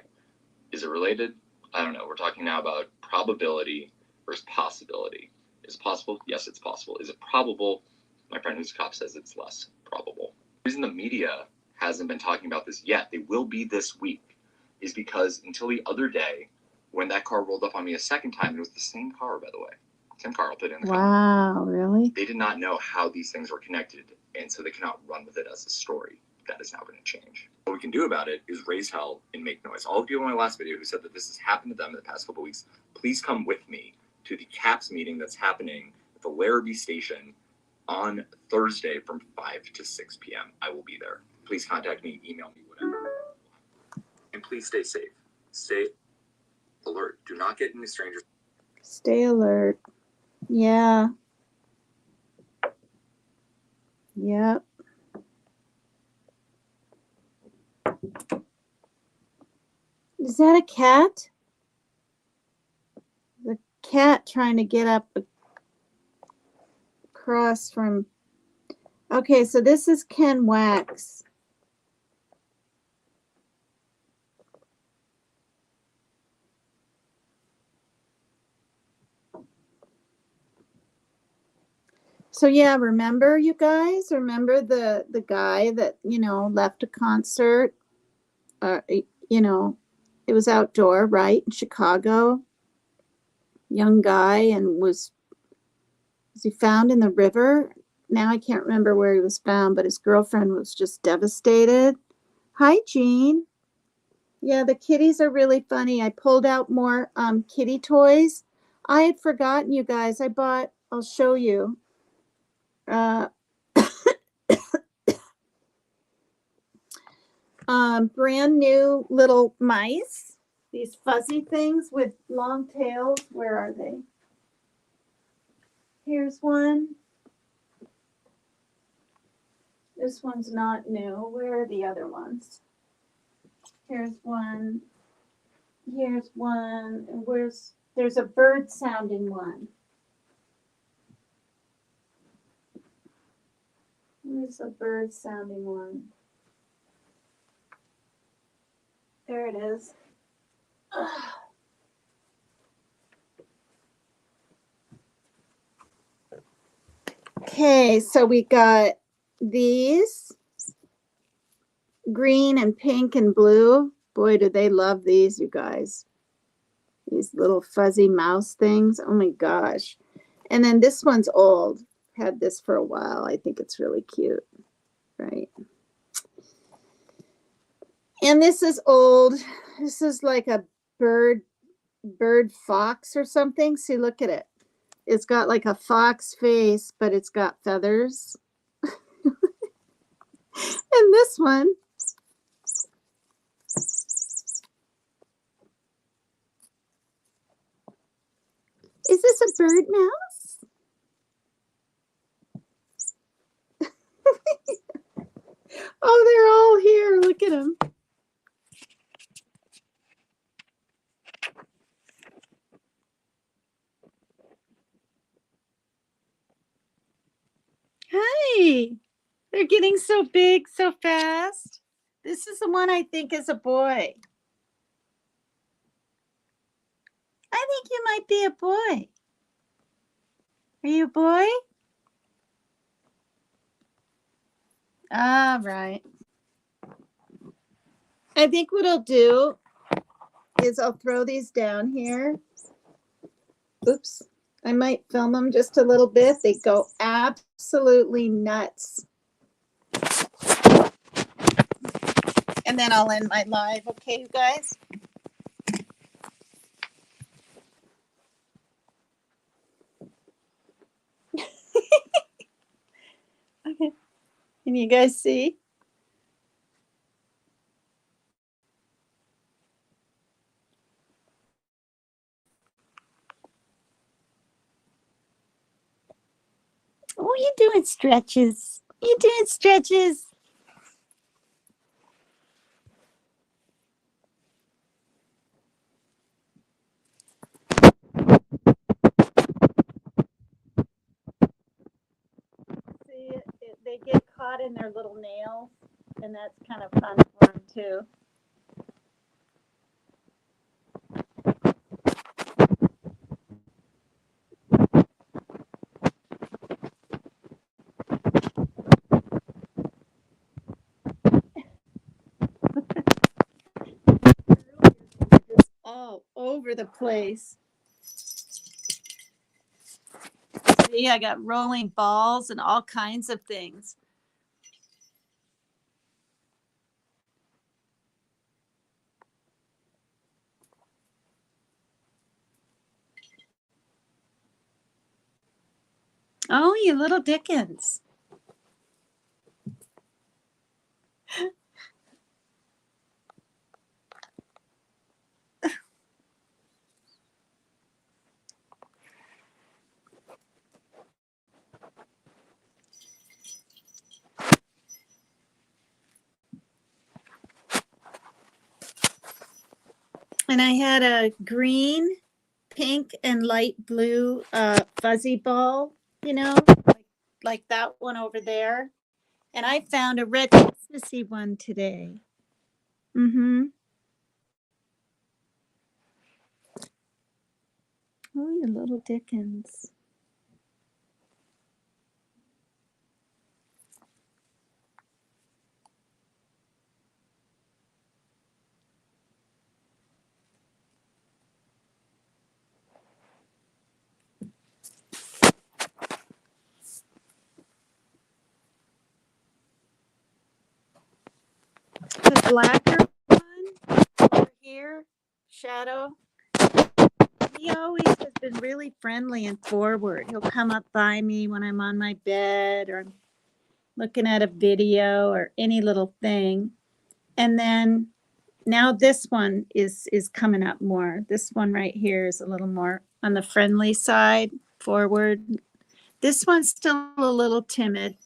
Is it related? I don't know. We're talking now about probability versus possibility. Is it possible? Yes, it's possible. Is it probable? My friend who's a cop says it's less probable. The reason the media hasn't been talking about this yet, they will be this week, is because until the other day, when that car rolled up on me a second time, it was the same car, by the way. Same car, I'll put it in the comment. Wow, really? They did not know how these things were connected, and so they cannot run with it as a story. That is now going to change. What we can do about it is raise hell and make noise. All the people in my last video who said that this has happened to them in the past couple weeks, please come with me to the CAPS meeting that's happening at the Larrabee station on Thursday from 5 to 6 p.m. I will be there. Please contact me, email me, whatever. And please stay safe. Stay alert. Do not get any strangers. Stay alert. Yeah. Yep. Is that a cat? The cat trying to get up across from... Okay, so this is Ken Wax. So yeah, remember you guys? Remember the guy that, left a concert? It was outdoor, right? In Chicago. Young guy, and was he found in the river? Now I can't remember where he was found, but his girlfriend was just devastated. Hi, Jean. Yeah, the kitties are really funny. I pulled out more kitty toys. I had forgotten, you guys. I'll show you. Brand new little mice. These fuzzy things with long tails. Where are they? Here's one. This one's not new. Where are the other ones? Here's one. Here's one. And there's a bird sounding one. Where's a bird sounding one? There it is. Ugh. Okay, so we got these green and pink and blue. Boy, do they love these, you guys. These little fuzzy mouse things. Oh my gosh. And then this one's old. Had this for a while. I think it's really cute. Right. And this is old. This is like a bird fox or something. See, look at it. It's got like a fox face, but it's got feathers. And this one. Is this a bird mouse? Look at him. Hi. They're getting so big so fast. This is the one I think is a boy. I think you might be a boy. Are you a boy? All right. I think what I'll do is I'll throw these down here. Oops. I might film them just a little bit. They go absolutely nuts. And then I'll end my live. Okay, you guys? Okay. Can you guys see? Oh, you're doing stretches. You're doing stretches. See, they get caught in their little nails, and that's kind of fun for them too. Just all over the place. See, I got rolling balls and all kinds of things. Oh, you little Dickens. And I had a green, pink, and light blue fuzzy ball, you know, like that one over there. And I found a red Christmassy one today. Mm-hmm. Oh, you little Dickens. The blacker one over here, Shadow, he always has been really friendly and forward. He'll come up by me when I'm on my bed or I'm looking at a video or any little thing. And then now this one is coming up more. This one right here is a little more on the friendly side, forward. This one's still a little timid.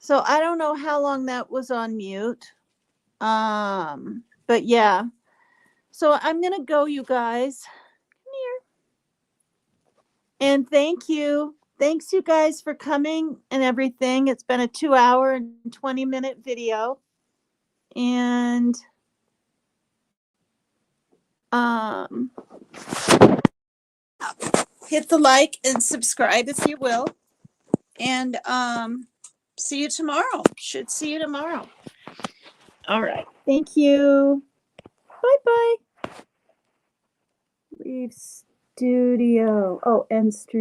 So I don't know how long that was on mute. But yeah. So I'm going to go, you guys. Come here. And thank you. Thanks, you guys, for coming and everything. It's been a 2-hour and 20-minute video. And hit the like and subscribe if you will. And see you tomorrow. Should see you tomorrow. All right. Thank you. Bye-bye. Leave studio. Oh, end stream.